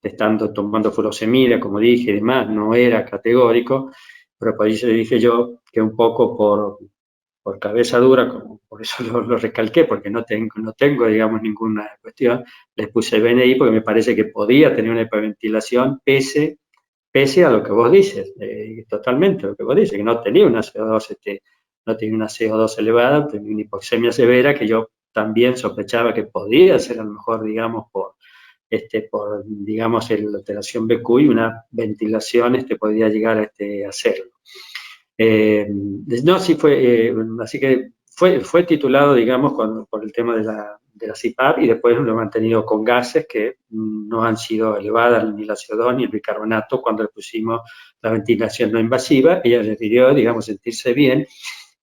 estando tomando furosemida, como dije, y demás, no era categórico, pero por eso dije yo que un poco por cabeza dura, por eso lo recalqué, porque no tengo, digamos, ninguna cuestión, les puse BNI porque me parece que podía tener una hiperventilación pese a lo que vos dices, totalmente lo que vos dices, que no tenía una CO2, no tenía una CO2 elevada, tenía una hipoxemia severa que yo también sospechaba que podía ser a lo mejor, digamos, por digamos, la alteración BQ, y una ventilación podría llegar a hacerlo. No, sí fue, así que fue titulado, digamos, por el tema de la CPAP, y después lo he mantenido con gases que no han sido elevadas, ni la CO2 ni el bicarbonato, cuando le pusimos la ventilación no invasiva. Ella decidió, digamos, sentirse bien,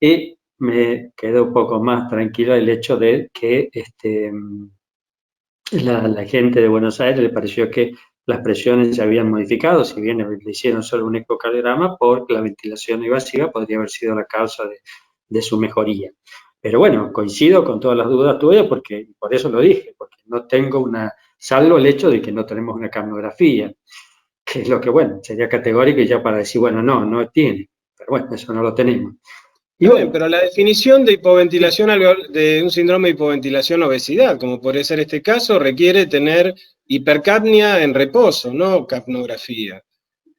y me quedó un poco más tranquilo el hecho de que la gente de Buenos Aires le pareció que las presiones se habían modificado, si bien le hicieron solo un ecocardiograma, porque la ventilación invasiva podría haber sido la causa de su mejoría. Pero bueno, coincido con todas las dudas tuyas, porque por eso lo dije, porque no tengo salvo el hecho de que no tenemos una capnografía, que es lo que, bueno, sería categórico ya para decir, bueno, no tiene, pero bueno, eso no lo tenemos. Y bueno, pero la definición de hipoventilación de un síndrome de hipoventilación obesidad, como puede ser este caso, requiere tener hipercapnia en reposo, no capnografía.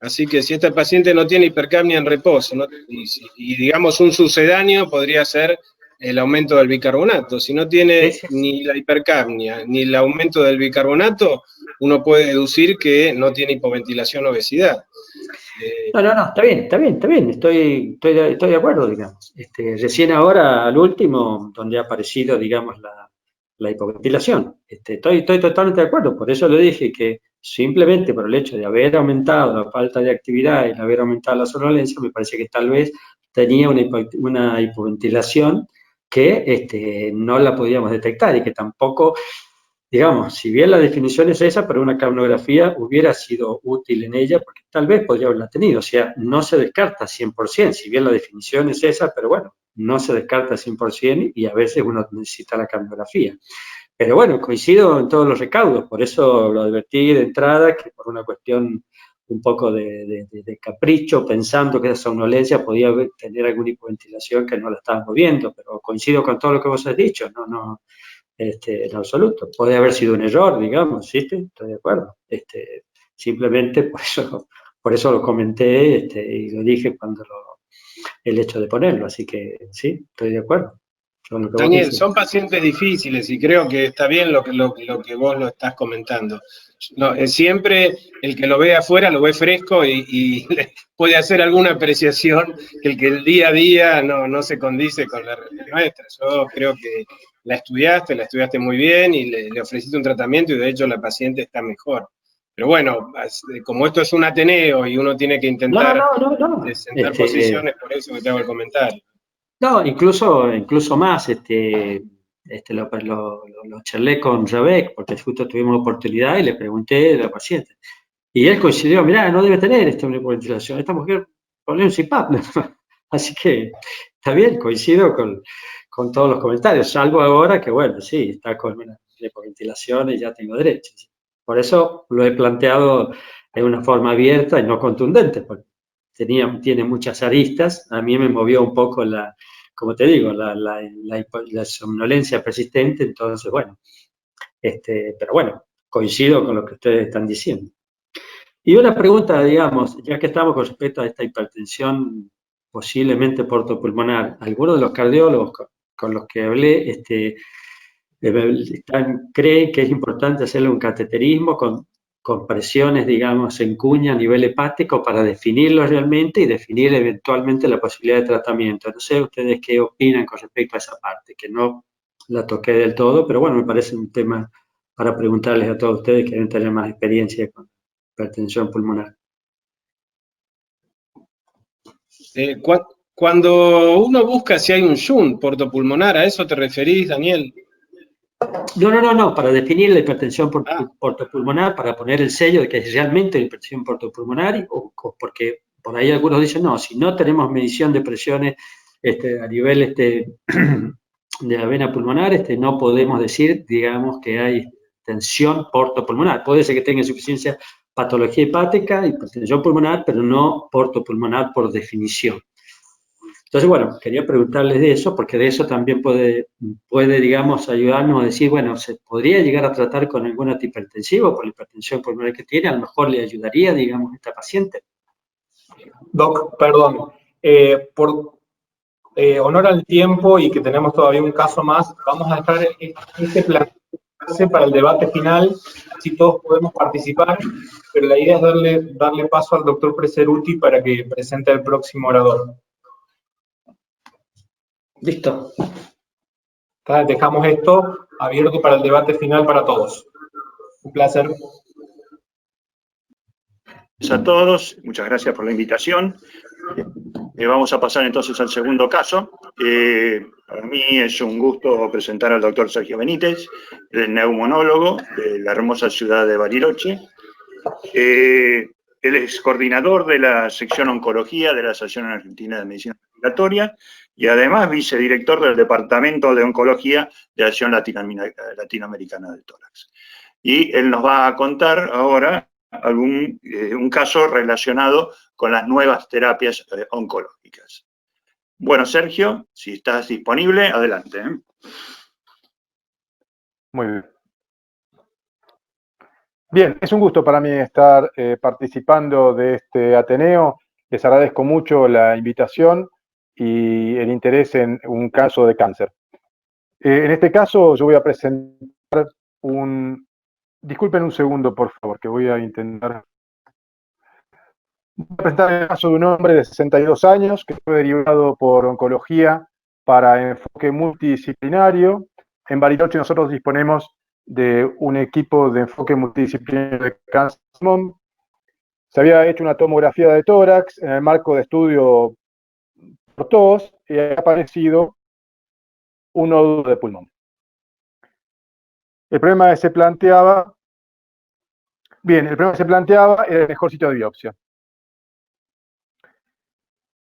Así que si esta paciente no tiene hipercapnia en reposo, ¿no? Y digamos un sucedáneo podría ser el aumento del bicarbonato. Si no tiene ni la hipercapnia ni el aumento del bicarbonato, uno puede deducir que no tiene hipoventilación o obesidad. No, está bien, estoy de acuerdo, digamos. Recién ahora, al último, donde ha aparecido, digamos, la hipoventilación. Estoy totalmente de acuerdo, por eso le dije que simplemente por el hecho de haber aumentado la falta de actividad y de haber aumentado la somnolencia, me parece que tal vez tenía una hipoventilación que no la podíamos detectar y que tampoco, digamos, si bien la definición es esa, pero una capnografía hubiera sido útil en ella, porque tal vez podría haberla tenido, o sea, no se descarta 100%, si bien la definición es esa, pero bueno, no se descarta 100% y a veces uno necesita la capnografía. Pero bueno, coincido en todos los recaudos, por eso lo advertí de entrada, que por una cuestión un poco de capricho, pensando que esa somnolencia podía tener alguna hipoventilación que no la estábamos viendo, pero coincido con todo lo que vos has dicho, en absoluto. Puede haber sido un error, digamos, ¿sí? Estoy de acuerdo. Simplemente por eso lo comenté y lo dije el hecho de ponerlo, así que sí, estoy de acuerdo. Daniel, son pacientes difíciles y creo que está bien lo que vos lo estás comentando. No, siempre el que lo ve afuera lo ve fresco y puede hacer alguna apreciación que el día a día no se condice con la realidad nuestra. Yo creo que la estudiaste muy bien y le ofreciste un tratamiento y de hecho la paciente está mejor. Pero bueno, como esto es un Ateneo y uno tiene que intentar sentar posiciones, por eso que te hago el comentario. No, incluso más, lo charlé con Rebec, porque justo tuvimos oportunidad y le pregunté a la paciente. Y él coincidió, mirá, no debe tener una hipoventilación, esta mujer pone un CPAP. Así que está bien, coincido con todos los comentarios, salvo ahora que, bueno, sí, está con una hipoventilación y ya tengo derecho. Por eso lo he planteado de una forma abierta y no contundente, porque tiene muchas aristas. A mí me movió un poco como te digo, la somnolencia persistente, entonces, bueno, pero bueno, coincido con lo que ustedes están diciendo. Y una pregunta, digamos, ya que estamos con respecto a esta hipertensión posiblemente portopulmonar, algunos de los cardiólogos con los que hablé creen que es importante hacerle un cateterismo con presiones, digamos, en cuña a nivel hepático para definirlo realmente y definir eventualmente la posibilidad de tratamiento. No sé ustedes qué opinan con respecto a esa parte, que no la toqué del todo, pero bueno, me parece un tema para preguntarles a todos ustedes que deben tener más experiencia con hipertensión pulmonar. Cuando uno busca si hay un shunt portopulmonar, ¿a eso te referís, Daniel? No, para definir la hipertensión portopulmonar, para poner el sello de que es realmente la hipertensión portopulmonar, o porque por ahí algunos dicen, no, si no tenemos medición de presiones a nivel de la vena pulmonar, no podemos decir, digamos, que hay tensión portopulmonar. Puede ser que tenga insuficiencia patología hepática, hipertensión pulmonar, pero no portopulmonar por definición. Entonces, bueno, quería preguntarles de eso, porque de eso también puede digamos, ayudarnos a decir, bueno, ¿se podría llegar a tratar con algún antihipertensivo por la hipertensión pulmonar que tiene? A lo mejor le ayudaría, digamos, a esta paciente. Doc, perdón, por honor al tiempo y que tenemos todavía un caso más, vamos a dejar este plan para el debate final, así todos podemos participar, pero la idea es darle paso al doctor Preseruti para que presente al próximo orador. Listo. Dejamos esto abierto para el debate final para todos. Un placer. A todos, muchas gracias por la invitación. Vamos a pasar entonces al segundo caso. Para mí es un gusto presentar al doctor Sergio Benítez, el neumonólogo de la hermosa ciudad de Bariloche. Él es coordinador de la sección oncología de la Asociación Argentina de Medicina Respiratoria y además vicedirector del Departamento de Oncología de la Asociación Latinoamericana del Tórax. Y él nos va a contar ahora un caso relacionado con las nuevas terapias oncológicas. Bueno, Sergio, si estás disponible, adelante. Muy bien. Bien, es un gusto para mí estar participando de este Ateneo. Les agradezco mucho la invitación y el interés en un caso de cáncer. En este caso yo voy a presentar un... Disculpen un segundo, por favor, que voy a intentar... Voy a presentar el caso de un hombre de 62 años que fue derivado por oncología para enfoque multidisciplinario. En Bariloche nosotros disponemos de un equipo de enfoque multidisciplinario de cáncer. Se había hecho una tomografía de tórax en el marco de estudio por tos y ha aparecido un nódulo de pulmón. El problema que se planteaba, era el mejor sitio de biopsia.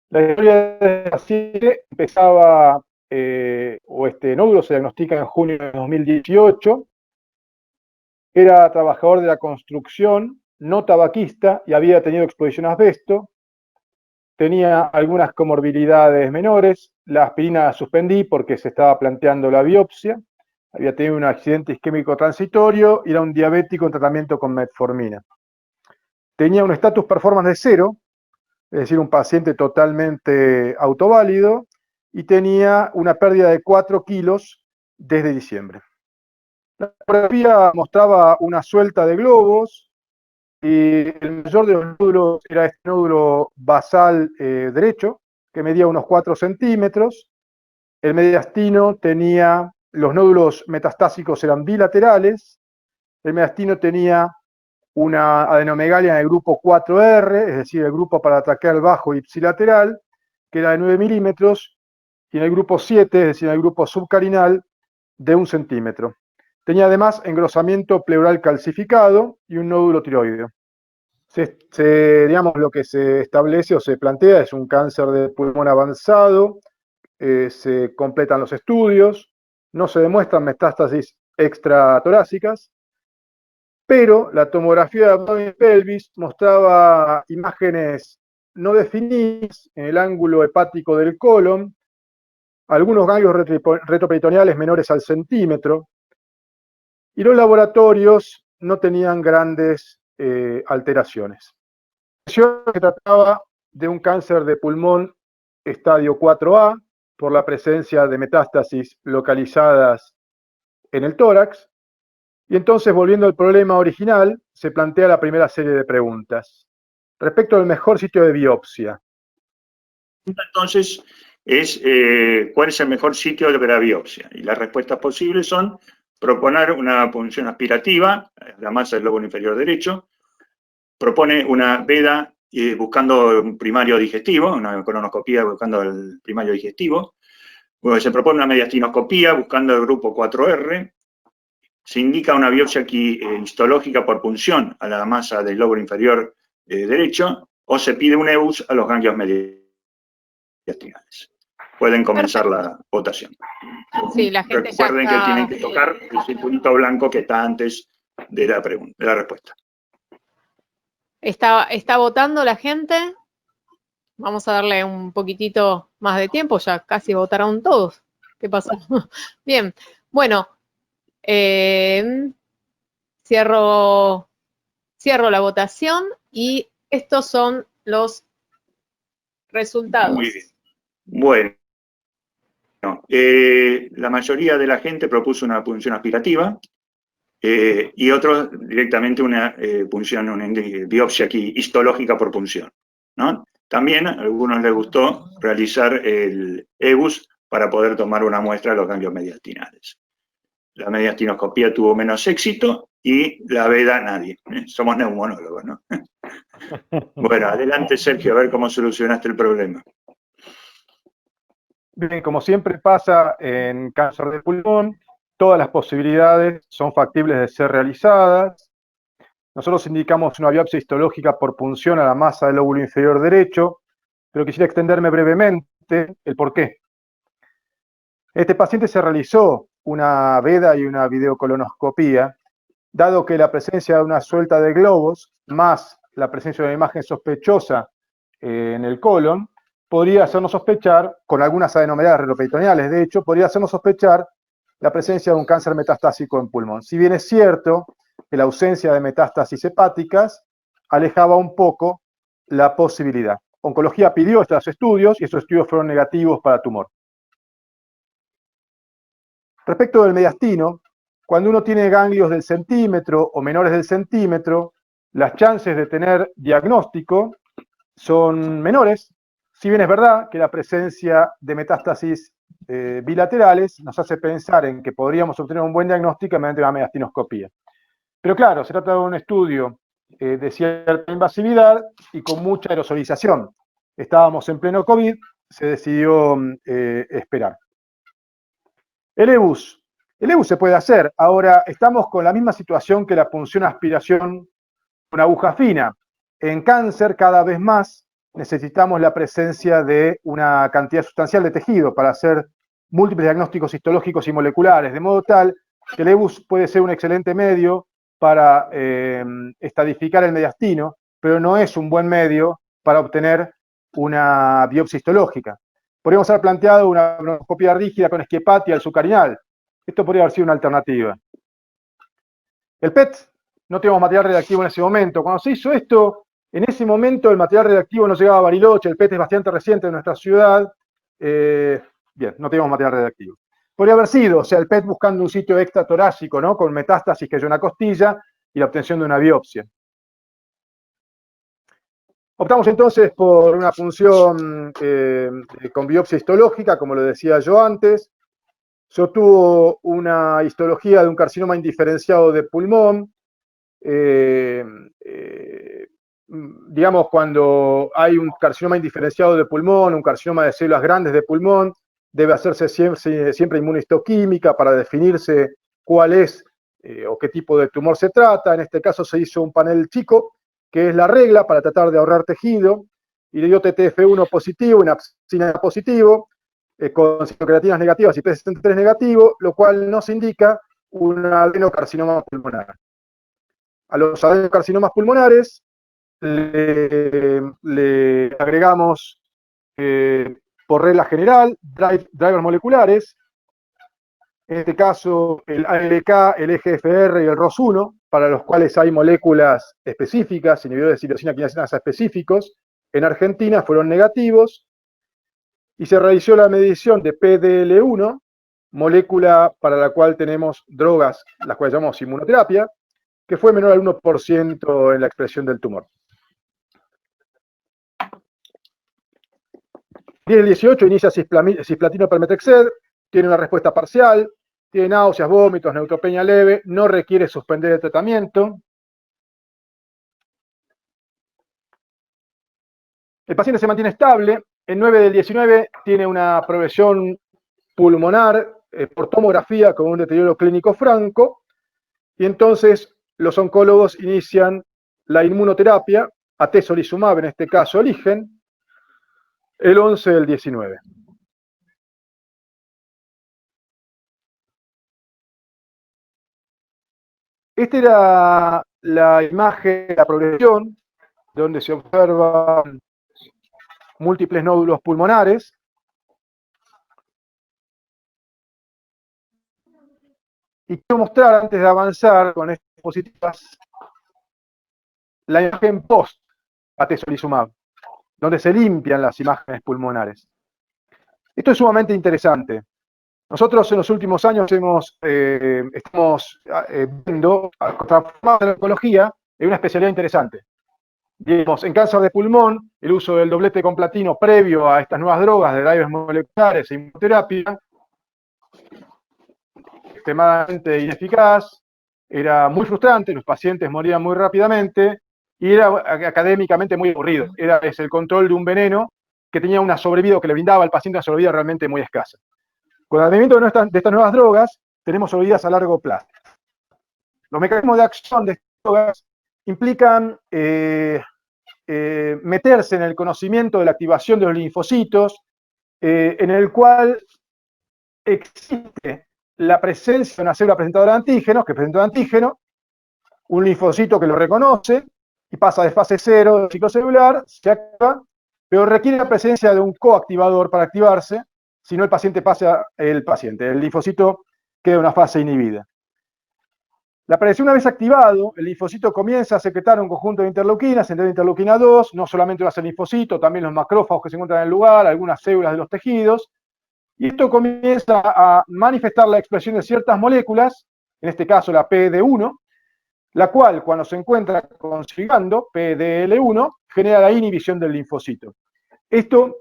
La historia de la paciente empezaba, o este nódulo se diagnostica en junio de 2018, era trabajador de la construcción, no tabaquista y había tenido exposición a asbesto, tenía algunas comorbilidades menores, la aspirina la suspendí porque se estaba planteando la biopsia, había tenido un accidente isquémico transitorio y era un diabético en tratamiento con metformina. Tenía un status performance de 0, es decir, un paciente totalmente autoválido, y tenía una pérdida de 4 kilos desde diciembre. La fotografía mostraba una suelta de globos, y el mayor de los nódulos era este nódulo basal derecho, que medía unos 4 centímetros. El mediastino tenía, los nódulos metastásicos eran bilaterales, el mediastino tenía una adenomegalia en el grupo 4R, es decir, el grupo para traqueal bajo ipsilateral, que era de 9 milímetros, y en el grupo 7, es decir, en el grupo subcarinal, de 1 centímetro. Tenía además engrosamiento pleural calcificado y un nódulo tiroideo. Digamos, lo que se establece o se plantea es un cáncer de pulmón avanzado, se completan los estudios, no se demuestran metástasis extratorácicas, pero la tomografía de abdomen y pelvis mostraba imágenes no definidas en el ángulo hepático del colon, algunos ganglios retroperitoneales menores al centímetro, y los laboratorios no tenían grandes alteraciones. Se trataba de un cáncer de pulmón estadio 4A, por la presencia de metástasis localizadas en el tórax. Y entonces, volviendo al problema original, se plantea la primera serie de preguntas. Respecto al mejor sitio de biopsia. Entonces, ¿cuál es el mejor sitio de la biopsia? Y las respuestas posibles son proponer una punción aspirativa, la masa del lóbulo inferior derecho, propone una veda buscando un primario digestivo, una colonoscopía buscando el primario digestivo, luego se propone una mediastinoscopía buscando el grupo 4R, se indica una biopsia aquí histológica por punción a la masa del lóbulo inferior derecho, o se pide un EBUS a los ganglios mediastinales. Pueden comenzar la votación. Sí, la gente recuerden ya está... que tienen que tocar el circulito blanco que está antes de la pregunta, de la respuesta. ¿Está votando la gente? Vamos a darle un poquitito más de tiempo, ya casi votaron todos. ¿Qué pasó? Bien, bueno, cierro la votación y estos son los resultados. Muy bien. Bueno, la mayoría de la gente propuso una punción aspirativa y otros directamente una punción, una biopsia aquí histológica por punción, ¿no? También a algunos les gustó realizar el EBUS para poder tomar una muestra de los ganglios mediastinales. La mediastinoscopía tuvo menos éxito y la veda nadie. Somos neumonólogos, ¿no? Bueno, adelante Sergio, a ver cómo solucionaste el problema. Bien, como siempre pasa en cáncer de pulmón, todas las posibilidades son factibles de ser realizadas. Nosotros indicamos una biopsia histológica por punción a la masa del lóbulo inferior derecho, pero quisiera extenderme brevemente el por qué. Este paciente se realizó una veda y una videocolonoscopía, dado que la presencia de una suelta de globos, más la presencia de una imagen sospechosa en el colon, podría hacernos sospechar, con algunas adenomegalas retroperitoneales, de hecho, podría hacernos sospechar la presencia de un cáncer metastásico en pulmón. Si bien es cierto que la ausencia de metástasis hepáticas alejaba un poco la posibilidad. Oncología pidió estos estudios y estos estudios fueron negativos para tumor. Respecto del mediastino, cuando uno tiene ganglios del centímetro o menores del centímetro, las chances de tener diagnóstico son menores, si bien es verdad que la presencia de metástasis bilaterales nos hace pensar en que podríamos obtener un buen diagnóstico mediante una mediastinoscopía. Pero claro, se trata de un estudio de cierta invasividad y con mucha aerosolización. Estábamos en pleno COVID, se decidió esperar. El EBUS. El EBUS se puede hacer. Ahora, estamos con la misma situación que la punción aspiración con aguja fina. En cáncer, cada vez más, necesitamos la presencia de una cantidad sustancial de tejido para hacer múltiples diagnósticos histológicos y moleculares, de modo tal que el EBUS puede ser un excelente medio para estadificar el mediastino, pero no es un buen medio para obtener una biopsia histológica. Podríamos haber planteado una broncoskopía rígida con esquepatia al sucarinal. Esto podría haber sido una alternativa. El PET, no teníamos material reactivo en ese momento. Cuando se hizo esto, en ese momento el material reactivo no llegaba a Bariloche, el PET es bastante reciente en nuestra ciudad. Bien, no teníamos material reactivo. Podría haber sido, o sea, el PET buscando un sitio extratorácico, ¿no? Con metástasis que hay en una costilla y la obtención de una biopsia. Optamos entonces por una punción con biopsia histológica, como lo decía yo antes. Se obtuvo una histología de un carcinoma indiferenciado de pulmón. Digamos, cuando hay un carcinoma indiferenciado de pulmón, un carcinoma de células grandes de pulmón, debe hacerse siempre inmunohistoquímica para definirse cuál es o qué tipo de tumor se trata. En este caso se hizo un panel chico, que es la regla para tratar de ahorrar tejido, y le dio TTF1 positivo y napsina positivo, con citocreatinas negativas y P63 negativo, lo cual nos indica un adenocarcinoma pulmonar. A los adenocarcinomas pulmonares le agregamos por regla general drivers moleculares, en este caso el ALK, el EGFR y el ROS1, para los cuales hay moléculas específicas, inhibidores de citosina quinasinasa específicos. En Argentina fueron negativos y se realizó la medición de PDL1, molécula para la cual tenemos drogas, las cuales llamamos inmunoterapia, que fue menor al 1% en la expresión del tumor. 10-18 inicia cisplatino permetexed, tiene una respuesta parcial, tiene náuseas, vómitos, neutropenia leve, no requiere suspender el tratamiento. El paciente se mantiene estable, en 9/19 tiene una progresión pulmonar por tomografía con un deterioro clínico franco, y entonces los oncólogos inician la inmunoterapia, atezolizumab, en este caso eligen, el 11/19. Esta era la imagen de la progresión, donde se observan múltiples nódulos pulmonares. Y quiero mostrar, antes de avanzar con estas diapositivas, la imagen post-atezolizumab, donde se limpian las imágenes pulmonares. Esto es sumamente interesante. Nosotros en los últimos años estamos viendo, transformado en la oncología, en una especialidad interesante. Digamos, en cáncer de pulmón, el uso del doblete con platino previo a estas nuevas drogas de drivers moleculares e inmunoterapia, extremadamente ineficaz, era muy frustrante, los pacientes morían muy rápidamente y era académicamente muy aburrido. Es el control de un veneno que tenía una sobrevida, o que le brindaba al paciente una sobrevida realmente muy escasa. Con el advenimiento de estas nuevas drogas, tenemos sobrevidas a largo plazo. Los mecanismos de acción de estas drogas implican meterse en el conocimiento de la activación de los linfocitos, en el cual existe la presencia de una célula presentadora de antígenos, que presenta antígeno, un linfocito que lo reconoce y pasa de fase 0 del ciclo celular, se activa, pero requiere la presencia de un coactivador para activarse, si no el linfocito queda en una fase inhibida. La predicción, una vez activado, el linfocito comienza a secretar un conjunto de interleuquinas, entre interleuquina 2, no solamente lo hace el linfocito, también los macrófagos que se encuentran en el lugar, algunas células de los tejidos, y esto comienza a manifestar la expresión de ciertas moléculas, en este caso la PD1, la cual, cuando se encuentra conjugando, PDL1, genera la inhibición del linfocito. Esto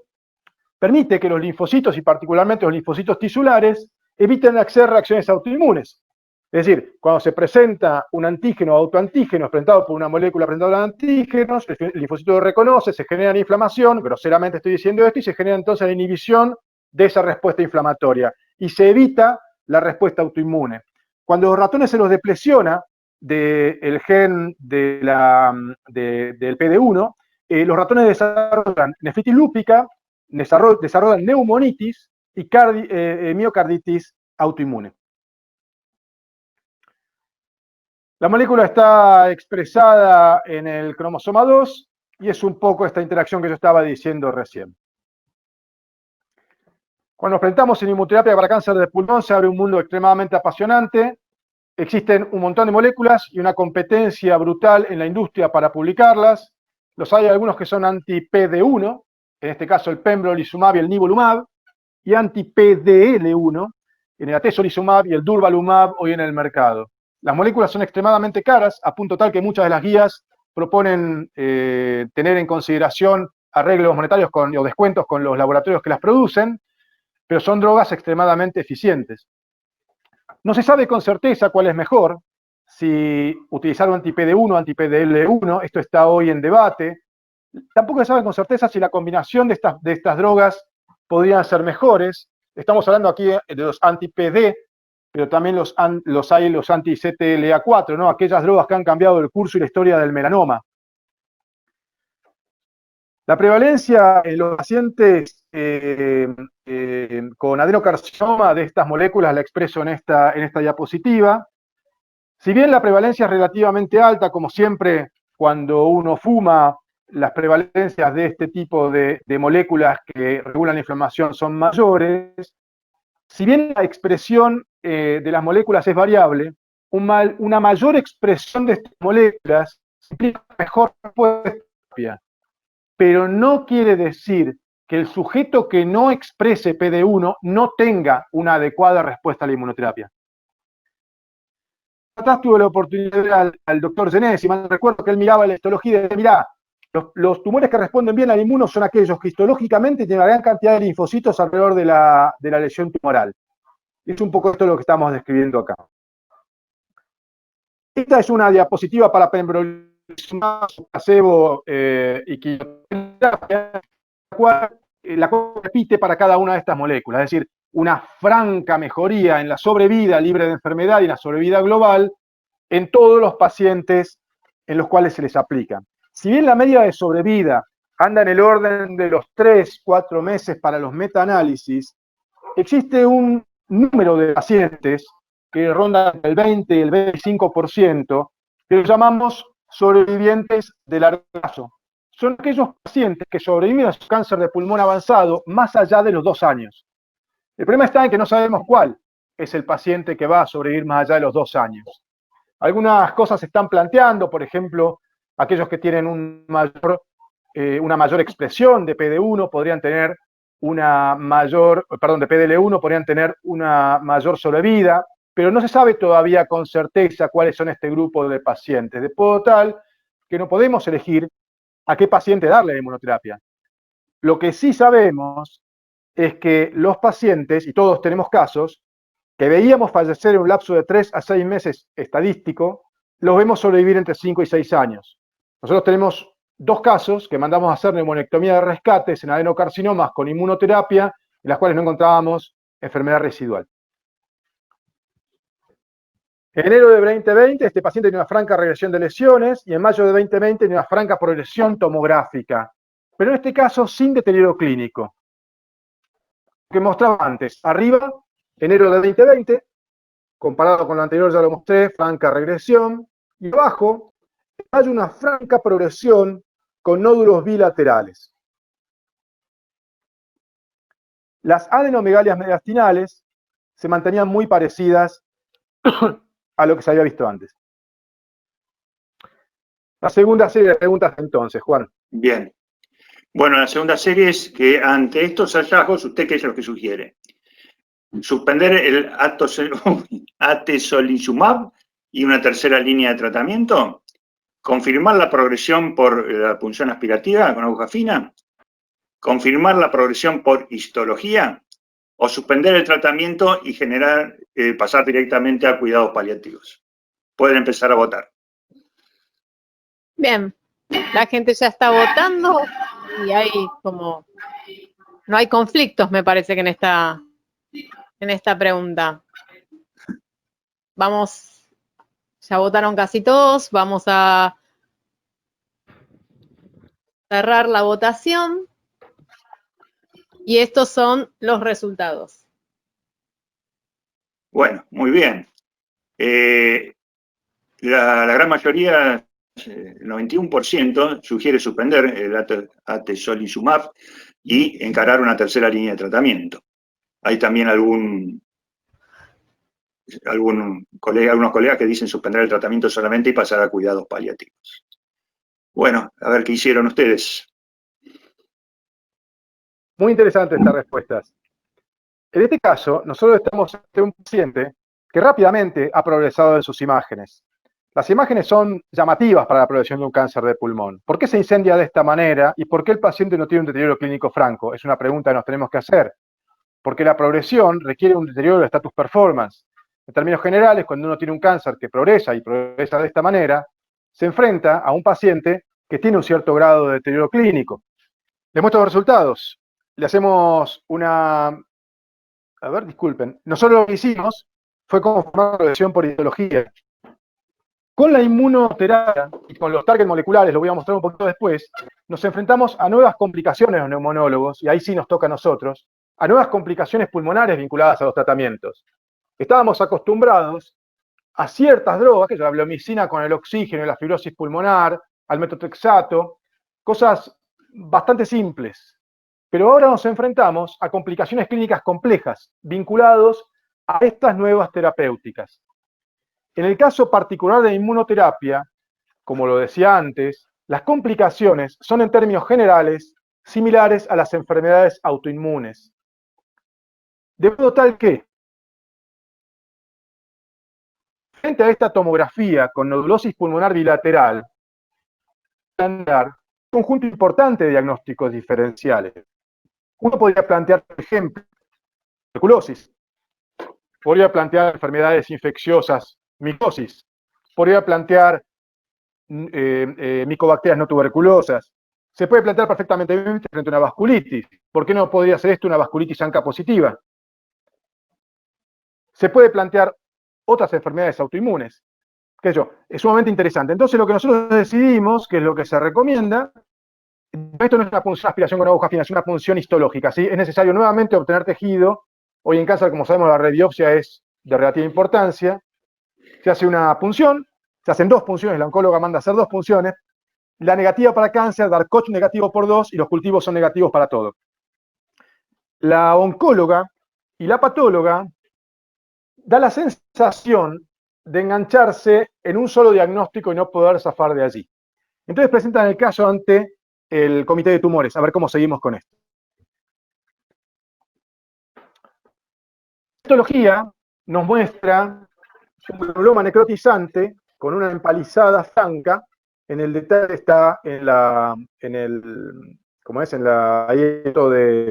permite que los linfocitos, y particularmente los linfocitos tisulares, eviten hacer reacciones autoinmunes. Es decir, cuando se presenta un antígeno o autoantígeno presentado por una molécula presentadora de antígenos, el linfocito lo reconoce, se genera inflamación, groseramente estoy diciendo esto, y se genera entonces la inhibición de esa respuesta inflamatoria, y se evita la respuesta autoinmune. Cuando los ratones se los depresiona del gen del PD1, los ratones desarrollan nefritis lúpica, desarrollan neumonitis y miocarditis autoinmune. La molécula está expresada en el cromosoma 2 y es un poco esta interacción que yo estaba diciendo recién. Cuando nos presentamos en inmunoterapia para cáncer de pulmón se abre un mundo extremadamente apasionante. Existen un montón de moléculas y una competencia brutal en la industria para publicarlas. Hay algunos que son anti-PD1, en este caso el pembrolizumab y el nivolumab, y anti-PDL1, en el atezolizumab y el durvalumab hoy en el mercado. Las moléculas son extremadamente caras, a punto tal que muchas de las guías proponen tener en consideración arreglos monetarios o descuentos con los laboratorios que las producen, pero son drogas extremadamente eficientes. No se sabe con certeza cuál es mejor, si utilizar un anti-PD1 o anti-PDL1, esto está hoy en debate. Tampoco se sabe con certeza si la combinación de estas drogas podrían ser mejores. Estamos hablando aquí de los anti-PD, pero también los anti-CTLA4, ¿no? Aquellas drogas que han cambiado el curso y la historia del melanoma. La prevalencia en los pacientes con adenocarcinoma de estas moléculas la expreso en esta diapositiva. Si bien la prevalencia es relativamente alta, como siempre cuando uno fuma, las prevalencias de este tipo de moléculas que regulan la inflamación son mayores, si bien la expresión de las moléculas es variable, una mayor expresión de estas moléculas implica mejor respuesta, pero no quiere decir que el sujeto que no exprese PD1 no tenga una adecuada respuesta a la inmunoterapia. Atrás tuve la oportunidad de ver al doctor Genesi, me recuerdo que él miraba la histología y decía, mirá, los tumores que responden bien al inmuno son aquellos que histológicamente tienen una gran cantidad de linfocitos alrededor de la lesión tumoral. Es un poco esto lo que estamos describiendo acá. Esta es una diapositiva para pembrolizumab, placebo y quimioterapia, la cual repite para cada una de estas moléculas, es decir, una franca mejoría en la sobrevida libre de enfermedad y la sobrevida global en todos los pacientes en los cuales se les aplica. Si bien la media de sobrevida anda en el orden de los 3-4 meses para los metaanálisis, existe un número de pacientes que rondan el 20 y el 25%, que los llamamos sobrevivientes de largo plazo. Son aquellos pacientes que sobreviven a su cáncer de pulmón avanzado más allá de los 2 años. El problema está en que no sabemos cuál es el paciente que va a sobrevivir más allá de los 2 años. Algunas cosas se están planteando, por ejemplo, aquellos que tienen una mayor expresión de PD1 podrían tener de PDL1 podrían tener una mayor sobrevida, pero no se sabe todavía con certeza cuáles son este grupo de pacientes, de modo tal que no podemos elegir a qué paciente darle la inmunoterapia. Lo que sí sabemos es que los pacientes, y todos tenemos casos, que veíamos fallecer en un lapso de 3 a 6 meses estadístico, los vemos sobrevivir entre 5 y 6 años. Nosotros tenemos 2 casos que mandamos a hacer neumonectomía de rescates en adenocarcinomas con inmunoterapia, en las cuales no encontrábamos enfermedad residual. En enero de 2020, este paciente tenía una franca regresión de lesiones y en mayo de 2020 tenía una franca progresión tomográfica, pero en este caso sin deterioro clínico. Lo que mostraba antes, arriba, enero de 2020, comparado con lo anterior ya lo mostré, franca regresión, y abajo hay una franca progresión con nódulos bilaterales. Las adenomegalias mediastinales se mantenían muy parecidas a lo que se había visto antes. La segunda serie de preguntas entonces, Juan. Bien. Bueno, la segunda serie es que ante estos hallazgos, ¿usted qué es lo que sugiere? Suspender el atezolizumab y una tercera línea de tratamiento, confirmar la progresión por la punción aspirativa con aguja fina, confirmar la progresión por histología o suspender el tratamiento y pasar directamente a cuidados paliativos. Pueden empezar a votar. Bien, la gente ya está votando y hay no hay conflictos, me parece que en esta pregunta. Vamos, ya votaron casi todos, vamos a cerrar la votación y estos son los resultados. Bueno, muy bien. La gran mayoría, el 91%, sugiere suspender el atezolizumab y encarar una tercera línea de tratamiento. Hay también algunos colegas que dicen suspender el tratamiento solamente y pasar a cuidados paliativos. Bueno, a ver qué hicieron ustedes. Muy interesantes estas respuestas. En este caso, nosotros estamos ante un paciente que rápidamente ha progresado en sus imágenes. Las imágenes son llamativas para la progresión de un cáncer de pulmón. ¿Por qué se incendia de esta manera y por qué el paciente no tiene un deterioro clínico franco? Es una pregunta que nos tenemos que hacer. Porque la progresión requiere un deterioro de status performance. En términos generales, cuando uno tiene un cáncer que progresa y progresa de esta manera, se enfrenta a un paciente que tiene un cierto grado de deterioro clínico. Les muestro los resultados. Le hacemos una... A ver, disculpen. Nosotros lo que hicimos fue confirmar la progresión por histología. Con la inmunoterapia y con los targets moleculares, lo voy a mostrar un poquito después, nos enfrentamos a nuevas complicaciones los neumonólogos, y ahí sí nos toca a nosotros, a nuevas complicaciones pulmonares vinculadas a los tratamientos. Estábamos acostumbrados a ciertas drogas, que es la bleomicina con el oxígeno y la fibrosis pulmonar, al metotrexato, cosas bastante simples. Pero ahora nos enfrentamos a complicaciones clínicas complejas, vinculados a estas nuevas terapéuticas. En el caso particular de inmunoterapia, como lo decía antes, las complicaciones son en términos generales similares a las enfermedades autoinmunes. De modo tal que, frente a esta tomografía con nodulosis pulmonar bilateral, un conjunto importante de diagnósticos diferenciales. Uno podría plantear, por ejemplo, tuberculosis, podría plantear enfermedades infecciosas, micosis, podría plantear micobacterias no tuberculosas, se puede plantear perfectamente frente a una vasculitis. ¿Por qué no podría ser esto una vasculitis ANCA positiva? Se puede plantear otras enfermedades autoinmunes. ¿Qué sé yo? Es sumamente interesante. Entonces, lo que nosotros decidimos, que es lo que se recomienda, esto no es una punción aspiración con aguja fina, es una punción histológica, ¿sí? Es necesario nuevamente obtener tejido. Hoy en cáncer, como sabemos, la radiopsia es de relativa importancia. Se hace una punción, se hacen 2 punciones, la oncóloga manda a hacer 2 punciones. La negativa para cáncer, Darcoch negativo por 2, y los cultivos son negativos para todo. La oncóloga y la patóloga da la sensación de engancharse en un solo diagnóstico y no poder zafar de allí. Entonces presentan el caso ante el comité de tumores. A ver cómo seguimos con esto. La histología nos muestra un granuloma necrotizante con una empalizada franca. En el detalle está en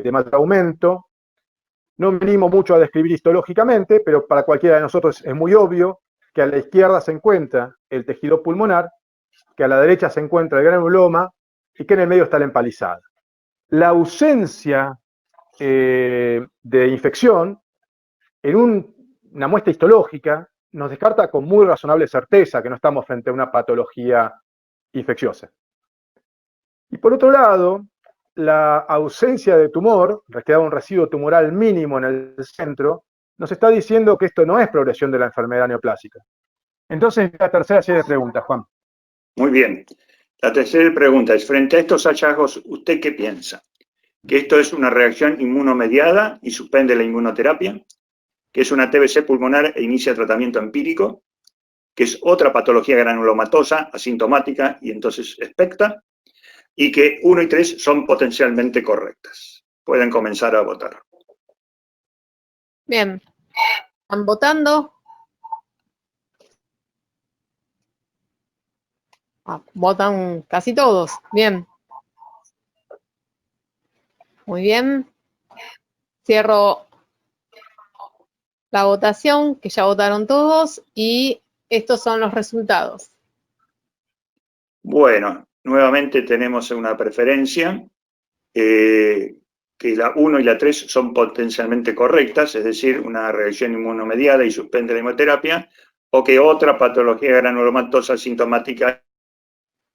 de mal aumento. No me animo mucho a describir histológicamente, pero para cualquiera de nosotros es muy obvio que a la izquierda se encuentra el tejido pulmonar, que a la derecha se encuentra el granuloma y que en el medio está la empalizada. La ausencia de infección en una muestra histológica nos descarta con muy razonable certeza que no estamos frente a una patología infecciosa. Y por otro lado, la ausencia de tumor, queda un residuo tumoral mínimo en el centro, nos está diciendo que esto no es progresión de la enfermedad neoplásica. Entonces, la tercera serie de preguntas, Juan. Muy bien. La tercera pregunta es, frente a estos hallazgos, ¿usted qué piensa? ¿Que esto es una reacción inmunomediada y suspende la inmunoterapia? ¿Que es una TBC pulmonar e inicia tratamiento empírico? que es otra patología granulomatosa, asintomática y entonces expecta, y que 1 y 3 son potencialmente correctas. Pueden comenzar a votar. Bien. ¿Están votando? Votan casi todos. Bien. Muy bien. Cierro la votación, que ya votaron todos, y estos son los resultados. Bueno, nuevamente tenemos una preferencia, que la 1 y la 3 son potencialmente correctas, es decir, una reacción inmunomediada y suspende la inmunoterapia, o que otra patología granulomatosa sintomática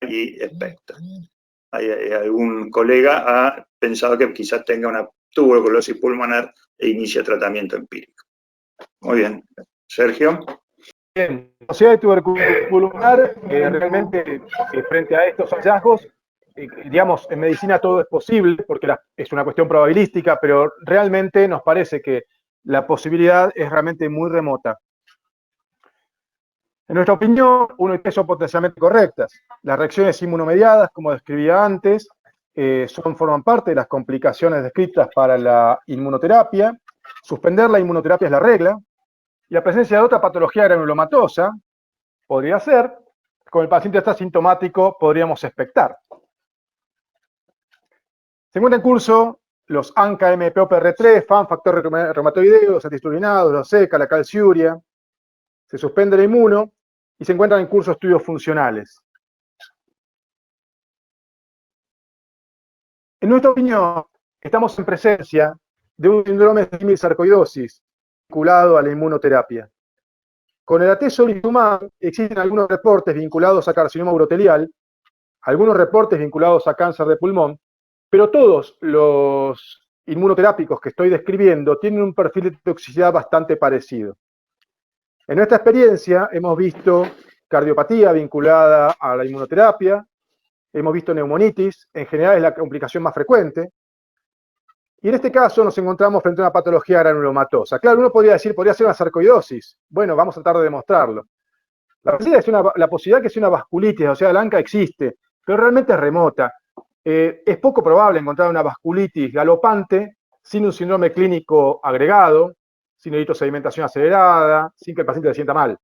y expecta. Algún colega ha pensado que quizás tenga una tuberculosis pulmonar e inicia tratamiento empírico. Muy bien. Sergio. Bien, la Sociedad de Tuberculosis Pulmonar, realmente frente a estos hallazgos, digamos, en medicina todo es posible, porque es una cuestión probabilística, pero realmente nos parece que la posibilidad es realmente muy remota. En nuestra opinión, 1 y 3 son potencialmente correctas. Las reacciones inmunomediadas, como describía antes, forman parte de las complicaciones descritas para la inmunoterapia. Suspender la inmunoterapia es la regla. Y la presencia de otra patología granulomatosa podría ser, con el paciente está asintomático, podríamos expectar. Se encuentran en curso los ANCA-MPOPR3, FAN, factor reumatoideo, los antihistamínicos, los SECA, la calciuria. Se suspende la inmuno y se encuentran en curso estudios funcionales. En nuestra opinión, estamos en presencia de un síndrome de similsarcoidosis vinculado a la inmunoterapia. Con el atezolizumab existen algunos reportes vinculados a carcinoma urotelial, algunos reportes vinculados a cáncer de pulmón, pero todos los inmunoterápicos que estoy describiendo tienen un perfil de toxicidad bastante parecido. En nuestra experiencia hemos visto cardiopatía vinculada a la inmunoterapia, hemos visto neumonitis, en general es la complicación más frecuente, y en este caso nos encontramos frente a una patología granulomatosa. Claro, uno podría decir, podría ser una sarcoidosis. Bueno, vamos a tratar de demostrarlo. La posibilidad que sea una vasculitis, o sea, la ANCA existe, pero realmente es remota. Es poco probable encontrar una vasculitis galopante sin un síndrome clínico agregado, sin eritrosedimentación acelerada, sin que el paciente se sienta mal.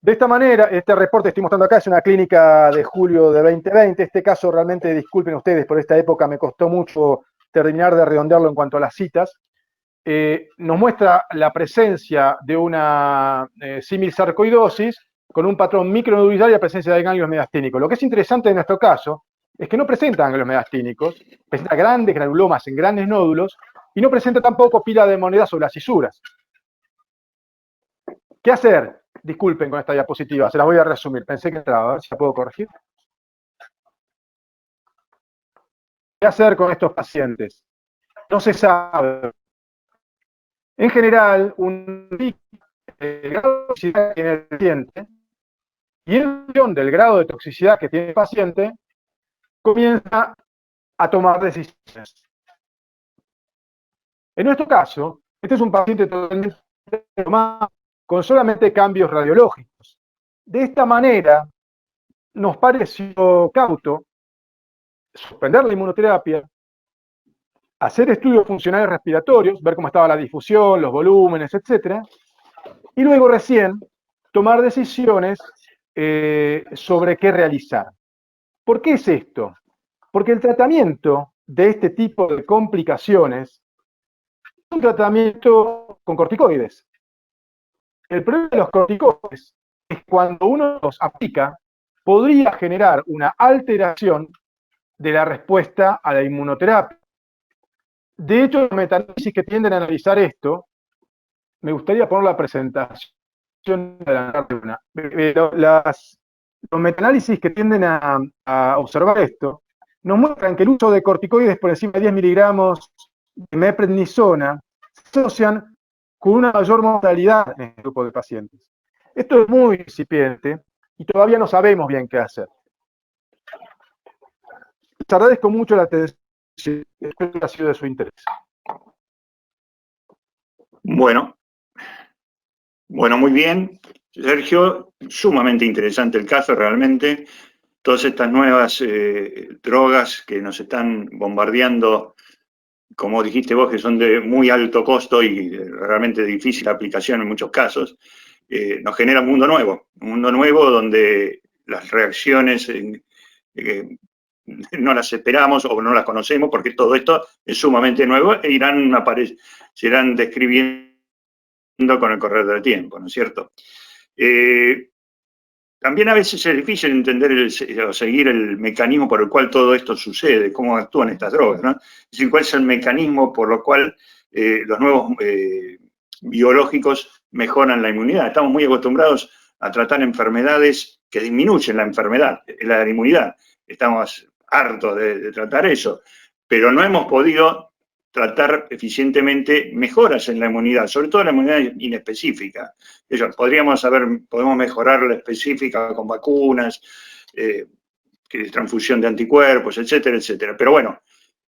De esta manera, este reporte que estoy mostrando acá es una clínica de julio de 2020. Este caso realmente, disculpen ustedes, por esta época me costó mucho terminar de redondearlo en cuanto a las citas. Nos muestra la presencia de una similsarcoidosis con un patrón micronodular y la presencia de ganglios mediastínicos. Lo que es interesante en nuestro caso es que no presenta ganglios mediastínicos, presenta grandes granulomas en grandes nódulos y no presenta tampoco pila de monedas sobre las cisuras. ¿Qué hacer? Disculpen con esta diapositiva, se las voy a resumir. Pensé que entraba, a ver si la puedo corregir. ¿Qué hacer con estos pacientes? No se sabe. En general, un grado de toxicidad que tiene el paciente y en función del grado de toxicidad que tiene el paciente, comienza a tomar decisiones. En nuestro caso, este es un paciente totalmente normal, con solamente cambios radiológicos. De esta manera, nos pareció cauto suspender la inmunoterapia, hacer estudios funcionales respiratorios, ver cómo estaba la difusión, los volúmenes, etc. Y luego recién tomar decisiones sobre qué realizar. ¿Por qué es esto? Porque el tratamiento de este tipo de complicaciones es un tratamiento con corticoides. El problema de los corticoides es cuando uno los aplica, podría generar una alteración de la respuesta a la inmunoterapia. De hecho, los metaanálisis que tienden a analizar esto, me gustaría poner la presentación de una. Los metaanálisis que tienden a observar esto, nos muestran que el uso de corticoides por encima de 10 miligramos de meprednisona se asocian con una mayor mortalidad en el grupo de pacientes. Esto es muy incipiente y todavía no sabemos bien qué hacer. Les agradezco mucho la atención, espero que haya sido de su interés. Bueno, Bueno, muy bien. Sergio, sumamente interesante el caso realmente. Todas estas nuevas drogas que nos están bombardeando, como dijiste vos, que son de muy alto costo y realmente de difícil aplicación en muchos casos, nos genera un mundo nuevo donde las reacciones no las esperamos o no las conocemos porque todo esto es sumamente nuevo e se irán describiendo con el correr del tiempo, ¿no es cierto? También a veces es difícil entender o seguir el mecanismo por el cual todo esto sucede, cómo actúan estas drogas, ¿no? Es decir, cuál es el mecanismo por el cual los nuevos biológicos mejoran la inmunidad. Estamos muy acostumbrados a tratar enfermedades que disminuyen la inmunidad. Estamos hartos de tratar eso, pero no hemos podido tratar eficientemente mejoras en la inmunidad, sobre todo la inmunidad inespecífica. Podemos mejorar la específica con vacunas, transfusión de anticuerpos, etcétera, etcétera. Pero bueno,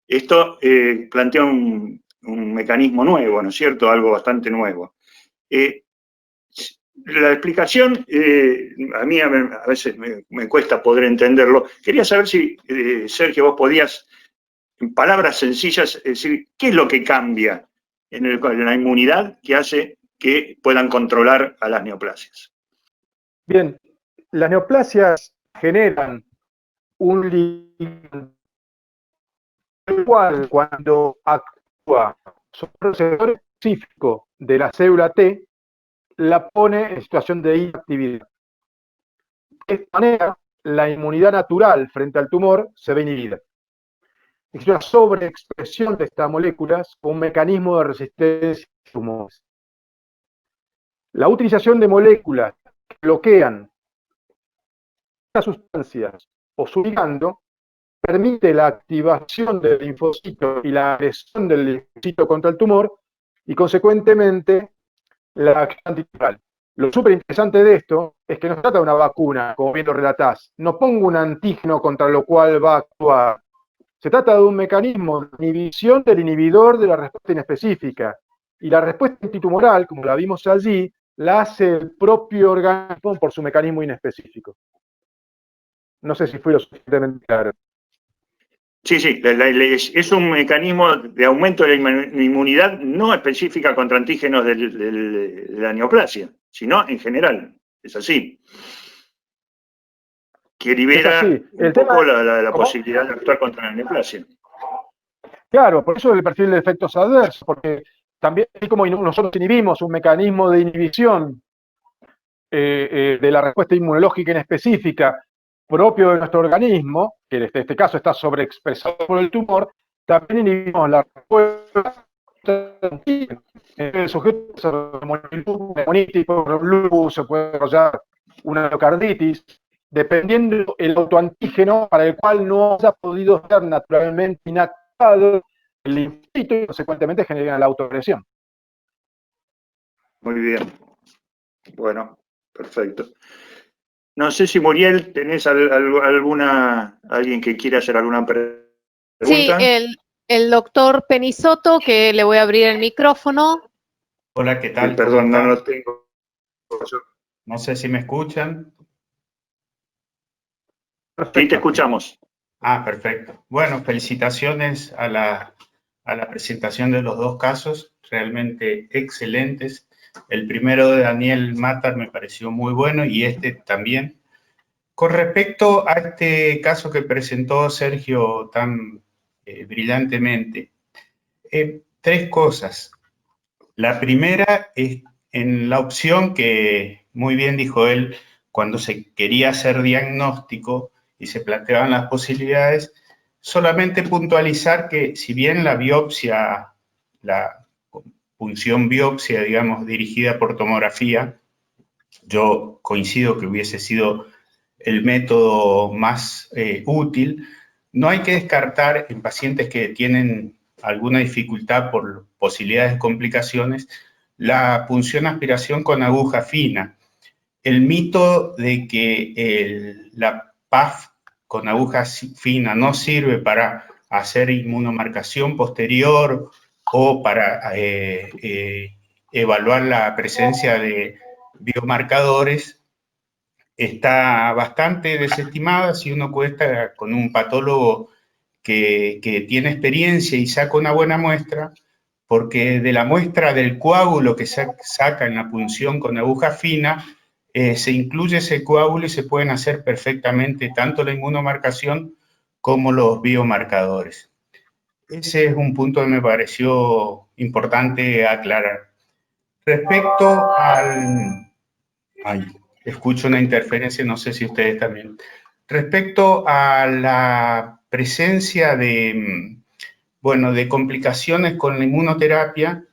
esto plantea un mecanismo nuevo, ¿no es cierto? Algo bastante nuevo. La explicación, a mí a veces me cuesta poder entenderlo. Quería saber si, Sergio, vos podías, en palabras sencillas, decir qué es lo que cambia en la inmunidad que hace que puedan controlar a las neoplasias. Bien, las neoplasias generan un ligando, el cual cuando actúa sobre un receptor específico de la célula T, la pone en situación de inactividad. De esta manera, la inmunidad natural frente al tumor se ve inhibida. Existe una sobreexpresión de estas moléculas con un mecanismo de resistencia a tumores. La utilización de moléculas que bloquean estas sustancias o su ligando permite la activación del linfocito y la agresión del linfocito contra el tumor y, consecuentemente, la acción antitumoral. Lo súper interesante de esto es que no se trata de una vacuna, como bien lo relatás. No pongo un antígeno contra lo cual va a actuar. Se trata de un mecanismo de inhibición del inhibidor de la respuesta inespecífica. Y la respuesta antitumoral, como la vimos allí, la hace el propio organismo por su mecanismo inespecífico. No sé si fui lo suficientemente claro. Sí, es un mecanismo de aumento de la inmunidad no específica contra antígenos de la neoplasia, sino en general. Es así. Que libera un poco la posibilidad de actuar contra la neoplasia. Claro, por eso el perfil de efectos adversos, porque también, como nosotros inhibimos un mecanismo de inhibición de la respuesta inmunológica inespecífica propio de nuestro organismo, que en este caso está sobreexpresado por el tumor, también inhibimos la respuesta en el sujeto neumonítico, lupus, se puede desarrollar una miocarditis, dependiendo el autoantígeno para el cual no haya podido ser naturalmente inactivado el linfocito y consecuentemente genera la autoagresión. Muy bien. Bueno, perfecto. No sé si, Muriel, tenés alguien que quiera hacer alguna pregunta. Sí, el doctor Penisoto, que le voy a abrir el micrófono. Hola, ¿qué tal? Perdón, no lo tengo. No sé si me escuchan. Sí, te escuchamos. Ah, perfecto. Bueno, felicitaciones a la presentación de los dos casos, realmente excelentes. El primero de Daniel Matar me pareció muy bueno y este también. Con respecto a este caso que presentó Sergio tan brillantemente, tres cosas. La primera es en la opción que muy bien dijo él, cuando se quería hacer diagnóstico y se planteaban las posibilidades, solamente puntualizar que si bien la biopsia, la punción biopsia, digamos, dirigida por tomografía, yo coincido que hubiese sido el método más útil, no hay que descartar en pacientes que tienen alguna dificultad por posibilidades de complicaciones, la punción aspiración con aguja fina. El mito de que la PAF con aguja fina no sirve para hacer inmunomarcación posterior o para evaluar la presencia de biomarcadores está bastante desestimada si uno cuenta con un patólogo que tiene experiencia y saca una buena muestra, porque de la muestra del coágulo que se saca en la punción con aguja fina, se incluye ese coágulo y se pueden hacer perfectamente tanto la inmunomarcación como los biomarcadores. Ese es un punto que me pareció importante aclarar. Respecto al... Ay, escucho una interferencia, no sé si ustedes también. Respecto a la presencia de, bueno, de complicaciones con la inmunoterapia,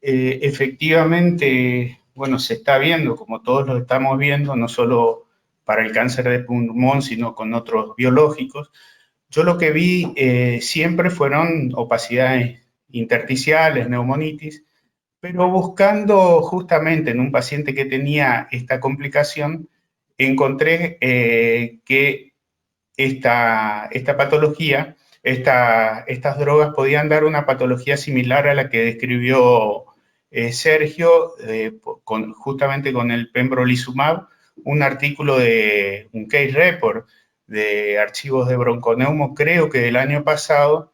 efectivamente, bueno, se está viendo, como todos lo estamos viendo, no solo para el cáncer de pulmón, sino con otros biológicos. Yo lo que vi siempre fueron opacidades intersticiales, neumonitis, pero buscando justamente en un paciente que tenía esta complicación, encontré que esta patología, estas drogas podían dar una patología similar a la que describió Sergio, justamente con el pembrolizumab, un artículo de un case report de archivos de bronconeumo, creo que del año pasado,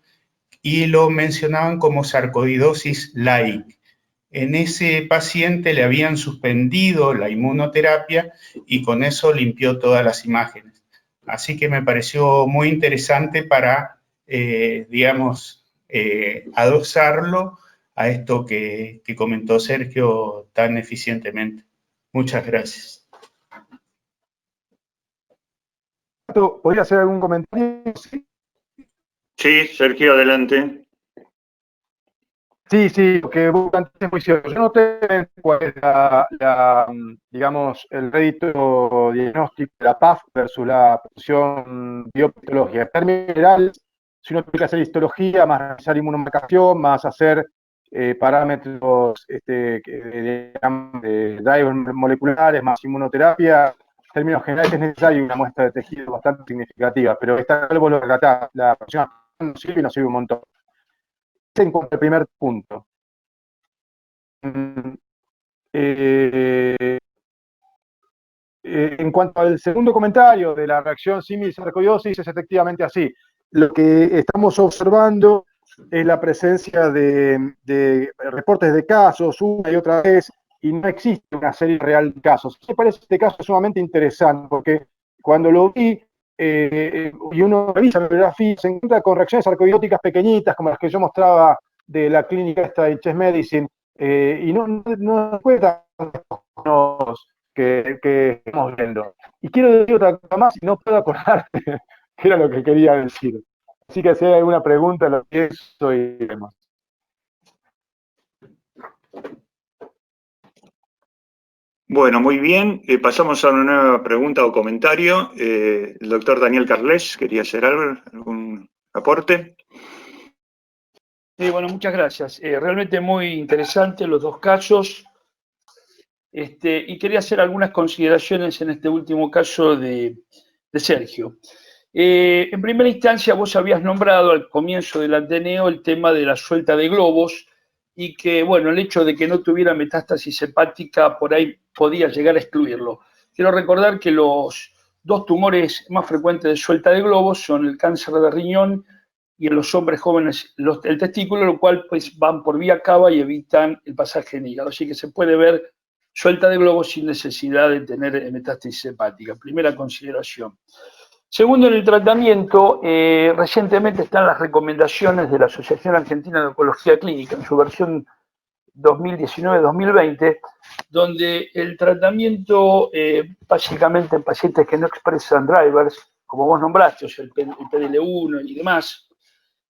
y lo mencionaban como sarcoidosis-like. En ese paciente le habían suspendido la inmunoterapia y con eso limpió todas las imágenes. Así que me pareció muy interesante para, digamos, adosarlo a esto que comentó Sergio tan eficientemente. Muchas gracias. ¿Podría hacer algún comentario? Sí, Sergio, adelante. Sí, porque vos planteaste muy cierto. Yo no sé cuál es digamos, el rédito diagnóstico de la PAF versus la punción biopatológica. En términos generales, si uno tiene que hacer histología, más realizar inmunomarcación, más hacer parámetros de drivers moleculares, más inmunoterapia, en términos generales es necesaria una muestra de tejido bastante significativa, pero esta vos lo relatás, la función no sirve y no sirve un montón. En cuanto al primer punto. En cuanto al segundo comentario de la reacción símil-sarcoidosis, es efectivamente así. Lo que estamos observando es la presencia de reportes de casos una y otra vez, y no existe una serie real de casos. Me parece este caso sumamente interesante, porque cuando lo vi, y uno revisa la bibliografía, se encuentra con reacciones sarcoidóticas pequeñitas, como las que yo mostraba de la clínica esta de Chest Medicine, y no fue tan que estamos viendo. Y quiero decir otra cosa más, y no puedo acordar qué era lo que quería decir. Así que si hay alguna pregunta, lo pienso y vemos. Bueno, muy bien. Pasamos a una nueva pregunta o comentario. El doctor Daniel Carles, ¿quería hacer algún aporte? Sí, bueno, muchas gracias. Realmente muy interesante los dos casos. Y quería hacer algunas consideraciones en este último caso de Sergio. En primera instancia, vos habías nombrado al comienzo del Ateneo el tema de la suelta de globos y que, bueno, el hecho de que no tuviera metástasis hepática por ahí podía llegar a excluirlo. Quiero recordar que los dos tumores más frecuentes de suelta de globos son el cáncer de riñón y en los hombres jóvenes el testículo, lo cual pues van por vía cava y evitan el pasaje en hígado. Así que se puede ver suelta de globos sin necesidad de tener metástasis hepática. Primera consideración. Segundo, en el tratamiento, recientemente están las recomendaciones de la Asociación Argentina de Oncología Clínica, en su versión 2019-2020, donde el tratamiento, básicamente en pacientes que no expresan drivers, como vos nombraste, o sea, el PDL1 y demás,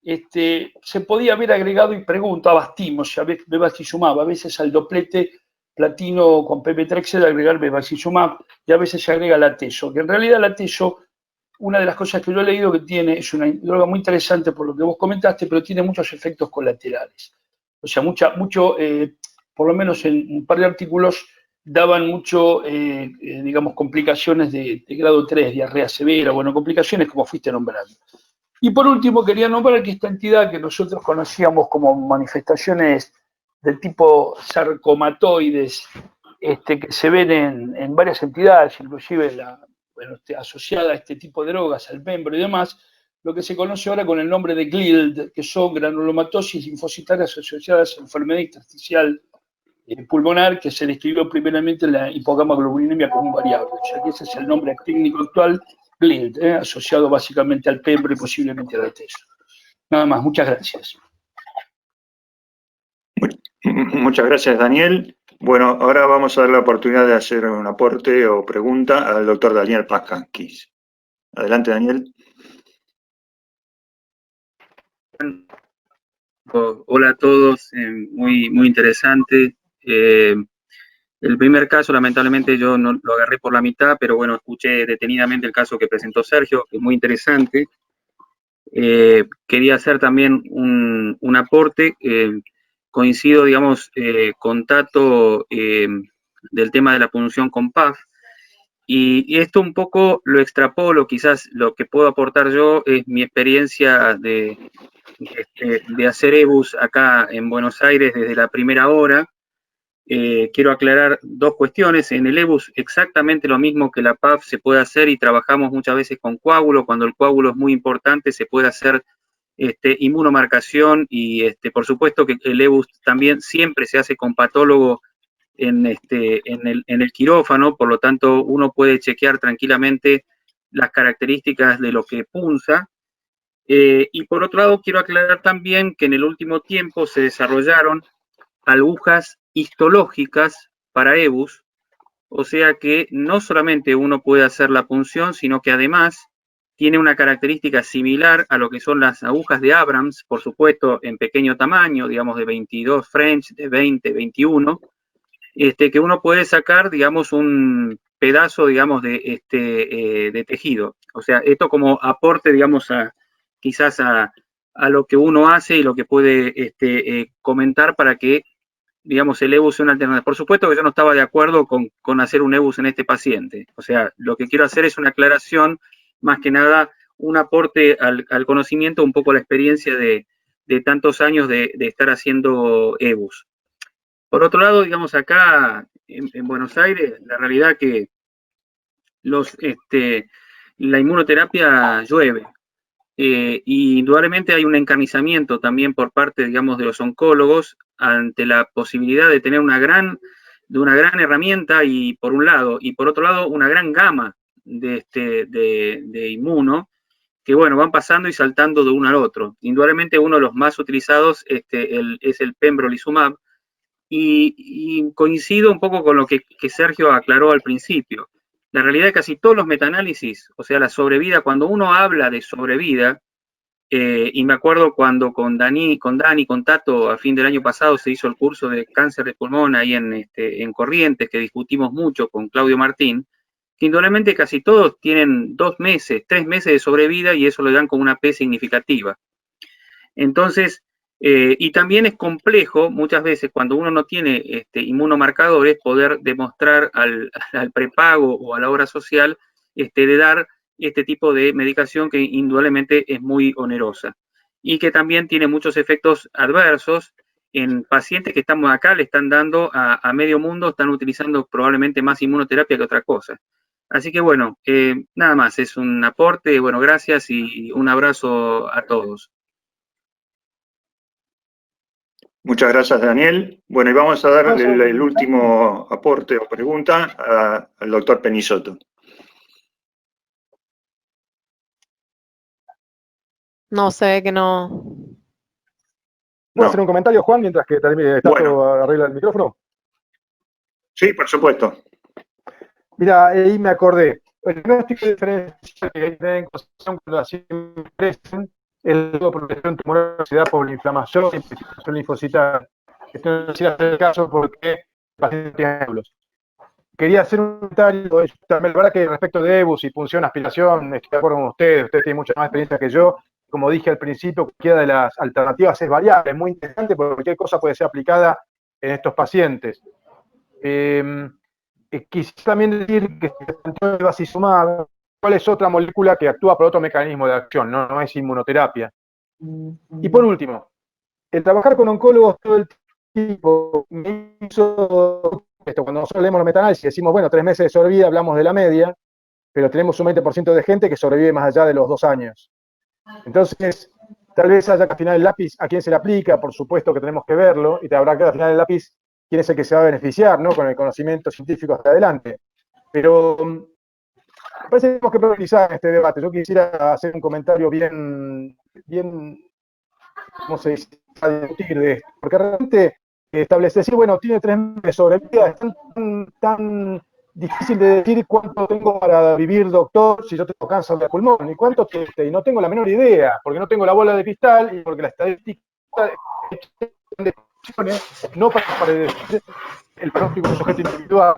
se podía haber agregado, y preguntabas, o sea, bevacizumab, a veces al doplete platino con pemetrexed agregar bevacizumab, y a veces se agrega la atezo, que en realidad la atezo, una de las cosas que yo he leído que tiene, es una droga muy interesante por lo que vos comentaste, pero tiene muchos efectos colaterales. O sea, por lo menos en un par de artículos daban digamos, complicaciones de grado 3, diarrea severa, bueno, complicaciones como fuiste nombrando. Y por último, quería nombrar que esta entidad que nosotros conocíamos como manifestaciones de tipo sarcomatoides que se ven en varias entidades, inclusive asociada a este tipo de drogas, al pembro y demás, lo que se conoce ahora con el nombre de GLILD, que son granulomatosis linfocitarias asociadas a enfermedad intersticial pulmonar, que se describió primeramente en la hipogama-globulinemia como un variable. O sea que ese es el nombre técnico actual, GLILD, asociado básicamente al pembro y posiblemente al teso. Nada más, muchas gracias. Muchas gracias, Daniel. Bueno, ahora vamos a dar la oportunidad de hacer un aporte o pregunta al doctor Daniel Paskankis. Adelante, Daniel. Hola a todos, muy interesante. El primer caso, lamentablemente, yo no lo agarré por la mitad, pero bueno, escuché detenidamente el caso que presentó Sergio, que es muy interesante. Quería hacer también un aporte. Coincido, digamos, con Tato del tema de la punción con PAF. Y esto un poco lo extrapolo, quizás lo que puedo aportar yo es mi experiencia de hacer EBUS acá en Buenos Aires desde la primera hora. Quiero aclarar dos cuestiones. En el EBUS exactamente lo mismo que la PAF se puede hacer y trabajamos muchas veces con coágulo. Cuando el coágulo es muy importante se puede hacer inmunomarcación y por supuesto que el EBUS también siempre se hace con patólogo en el quirófano, por lo tanto uno puede chequear tranquilamente las características de lo que punza. Y por otro lado quiero aclarar también que en el último tiempo se desarrollaron agujas histológicas para EBUS, o sea que no solamente uno puede hacer la punción, sino que además tiene una característica similar a lo que son las agujas de Abrams, por supuesto en pequeño tamaño, digamos de 22 French, de 20, 21, que uno puede sacar, digamos, un pedazo, digamos, de tejido. O sea, esto como aporte, digamos, quizás a lo que uno hace y lo que puede comentar para que, digamos, el EBUS sea una alternativa. Por supuesto que yo no estaba de acuerdo con hacer un EBUS en este paciente. O sea, lo que quiero hacer es una aclaración, más que nada, un aporte al conocimiento, un poco la experiencia de tantos años de estar haciendo EBUS. Por otro lado, digamos, acá en Buenos Aires, la realidad que la inmunoterapia llueve. Y indudablemente hay un encarnizamiento también por parte, digamos, de los oncólogos ante la posibilidad de tener una gran herramienta, y por un lado, y por otro lado, una gran gama de inmuno, que bueno, van pasando y saltando de uno al otro. Indudablemente uno de los más utilizados es el pembrolizumab, y coincido un poco con lo que Sergio aclaró al principio. La realidad de casi todos los metaanálisis, o sea, la sobrevida, cuando uno habla de sobrevida, y me acuerdo cuando con Dani, con Tato, a fin del año pasado se hizo el curso de cáncer de pulmón ahí en Corrientes, que discutimos mucho con Claudio Martín, que indudablemente casi todos tienen 2 meses, 3 meses de sobrevida, y eso lo dan con una P significativa. Entonces, y también es complejo muchas veces cuando uno no tiene inmunomarcadores poder demostrar al prepago o a la obra social de dar este tipo de medicación que indudablemente es muy onerosa y que también tiene muchos efectos adversos en pacientes que estamos acá, le están dando a medio mundo, están utilizando probablemente más inmunoterapia que otra cosa. Así que bueno, nada más, es un aporte, bueno, gracias y un abrazo a todos. Muchas gracias, Daniel. Bueno, y vamos a dar el último aporte o pregunta al doctor Penisoto. No, se ve que no. ¿Puedo hacer un comentario, Juan, mientras que termine arregla el micrófono? Sí, por supuesto. Mira, ahí me acordé. El diagnóstico diferencial que hay que tener en consideración cuando las células crecen es la progresión tumoral, ansiedad por la inflamación y infiltración linfocitaria. Esto no es el caso porque el paciente tiene nódulos. Quería hacer un comentario, la verdad que respecto de EBUS y punción, aspiración, estoy de acuerdo con ustedes tienen mucha más experiencia que yo. Como dije al principio, cualquiera de las alternativas es variable, es muy interesante porque cualquier cosa puede ser aplicada en estos pacientes. Quisiera también decir que se planteó el bevacizumab, ¿cuál es otra molécula que actúa por otro mecanismo de acción? No es inmunoterapia. Y por último, el trabajar con oncólogos todo el tiempo me hizo esto, cuando nosotros leemos los metaanálisis y decimos, bueno, 3 meses de sobrevida, hablamos de la media, pero tenemos un 20% de gente que sobrevive más allá de los 2 años. Entonces, tal vez haya que afinar el lápiz a quién se le aplica, por supuesto que tenemos que verlo, y habrá que afinar el lápiz quién es el que se va a beneficiar, ¿no? Con el conocimiento científico hacia adelante. Pero me parece que tenemos que priorizar este debate. Yo quisiera hacer un comentario bien, ¿cómo se dice?, a discutir de esto, porque realmente establecer, bueno, tiene 3 meses de sobrevida, es tan difícil de decir cuánto tengo para vivir, doctor, si yo tengo cáncer de pulmón, y cuánto y no tengo la menor idea, porque no tengo la bola de cristal y porque la estadística de no para decir el pronóstico de un sujeto individual.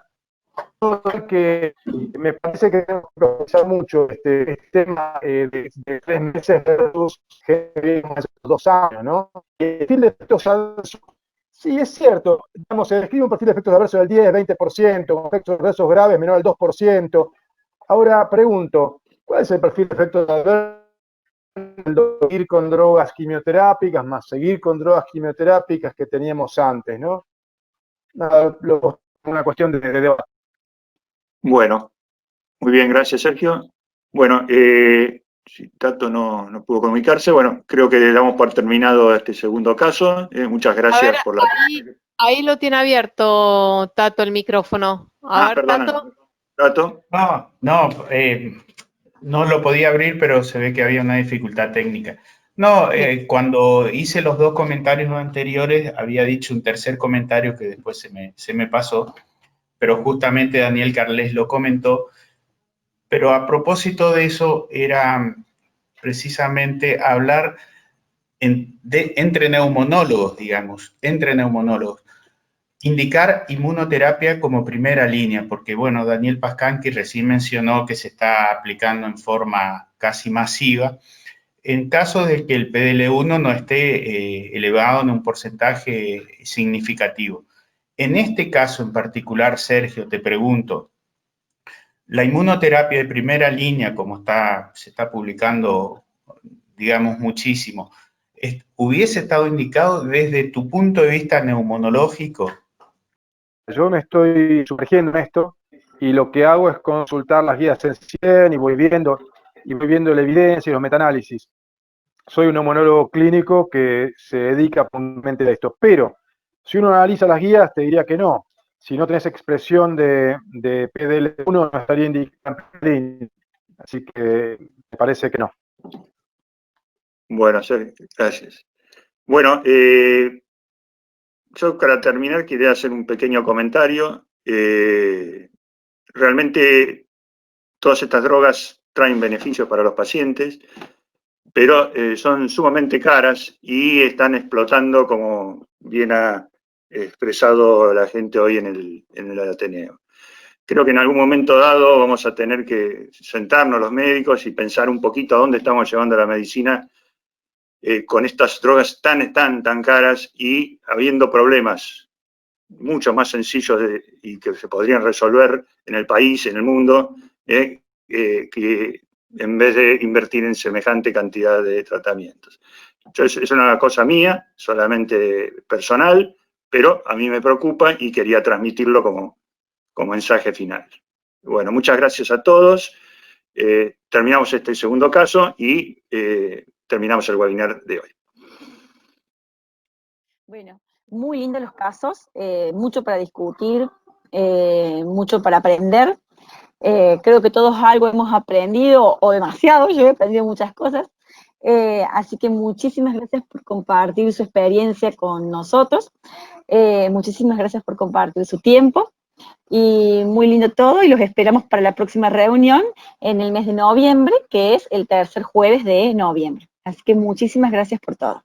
Que me parece que tenemos que aprovechar mucho este tema de 3 meses versus 2 años, ¿no? Y el perfil de efectos adversos, sí, es cierto, digamos, se describe un perfil de efectos adversos del 10-20%, con efectos adversos graves menor al 2%. Ahora pregunto, ¿cuál es el perfil de efectos adversos? Ir con drogas quimioterápicas más seguir con drogas quimioterápicas que teníamos antes, ¿no? Nada, una cuestión de debate. Bueno, muy bien, gracias Sergio. Bueno, si Tato no pudo comunicarse, bueno, creo que damos por terminado este segundo caso. Muchas gracias por la... Ahí lo tiene abierto, Tato, el micrófono. A ver, perdona. Tato. No lo podía abrir, pero se ve que había una dificultad técnica. No, cuando hice los 2 comentarios anteriores, había dicho un tercer comentario que después se me pasó, pero justamente Daniel Carles lo comentó. Pero a propósito de eso, era precisamente hablar entre neumonólogos, digamos, entre neumonólogos. Indicar inmunoterapia como primera línea, porque, bueno, Daniel Pascanqui recién mencionó que se está aplicando en forma casi masiva. En caso de que el PDL1 no esté elevado en un porcentaje significativo. En este caso en particular, Sergio, te pregunto, la inmunoterapia de primera línea, como se está publicando, digamos, muchísimo, ¿hubiese estado indicado desde tu punto de vista neumonológico? Yo me estoy sumergiendo en esto y lo que hago es consultar las guías en CIEN y voy viendo la evidencia y los metaanálisis. Soy un neumonólogo clínico que se dedica puntualmente a esto, pero si uno analiza las guías te diría que no. Si no tenés expresión de PDL1 no estaría indicando, así que me parece que no. Bueno, gracias. Bueno, yo para terminar quería hacer un pequeño comentario. Realmente todas estas drogas traen beneficios para los pacientes, pero son sumamente caras y están explotando, como bien ha expresado la gente hoy en el Ateneo. Creo que en algún momento dado vamos a tener que sentarnos los médicos y pensar un poquito a dónde estamos llevando la medicina con estas drogas tan caras y habiendo problemas mucho más sencillos y que se podrían resolver en el país, en el mundo, que en vez de invertir en semejante cantidad de tratamientos. Entonces, es una cosa mía, solamente personal, pero a mí me preocupa y quería transmitirlo como mensaje final. Bueno, muchas gracias a todos. Terminamos este segundo caso y terminamos el webinar de hoy. Bueno, muy lindos los casos, mucho para discutir, mucho para aprender. Creo que todos algo hemos aprendido, o demasiado, yo he aprendido muchas cosas. Así que muchísimas gracias por compartir su experiencia con nosotros. Muchísimas gracias por compartir su tiempo. Y muy lindo todo, y los esperamos para la próxima reunión en el mes de noviembre, que es el tercer jueves de noviembre. Así que muchísimas gracias por todo.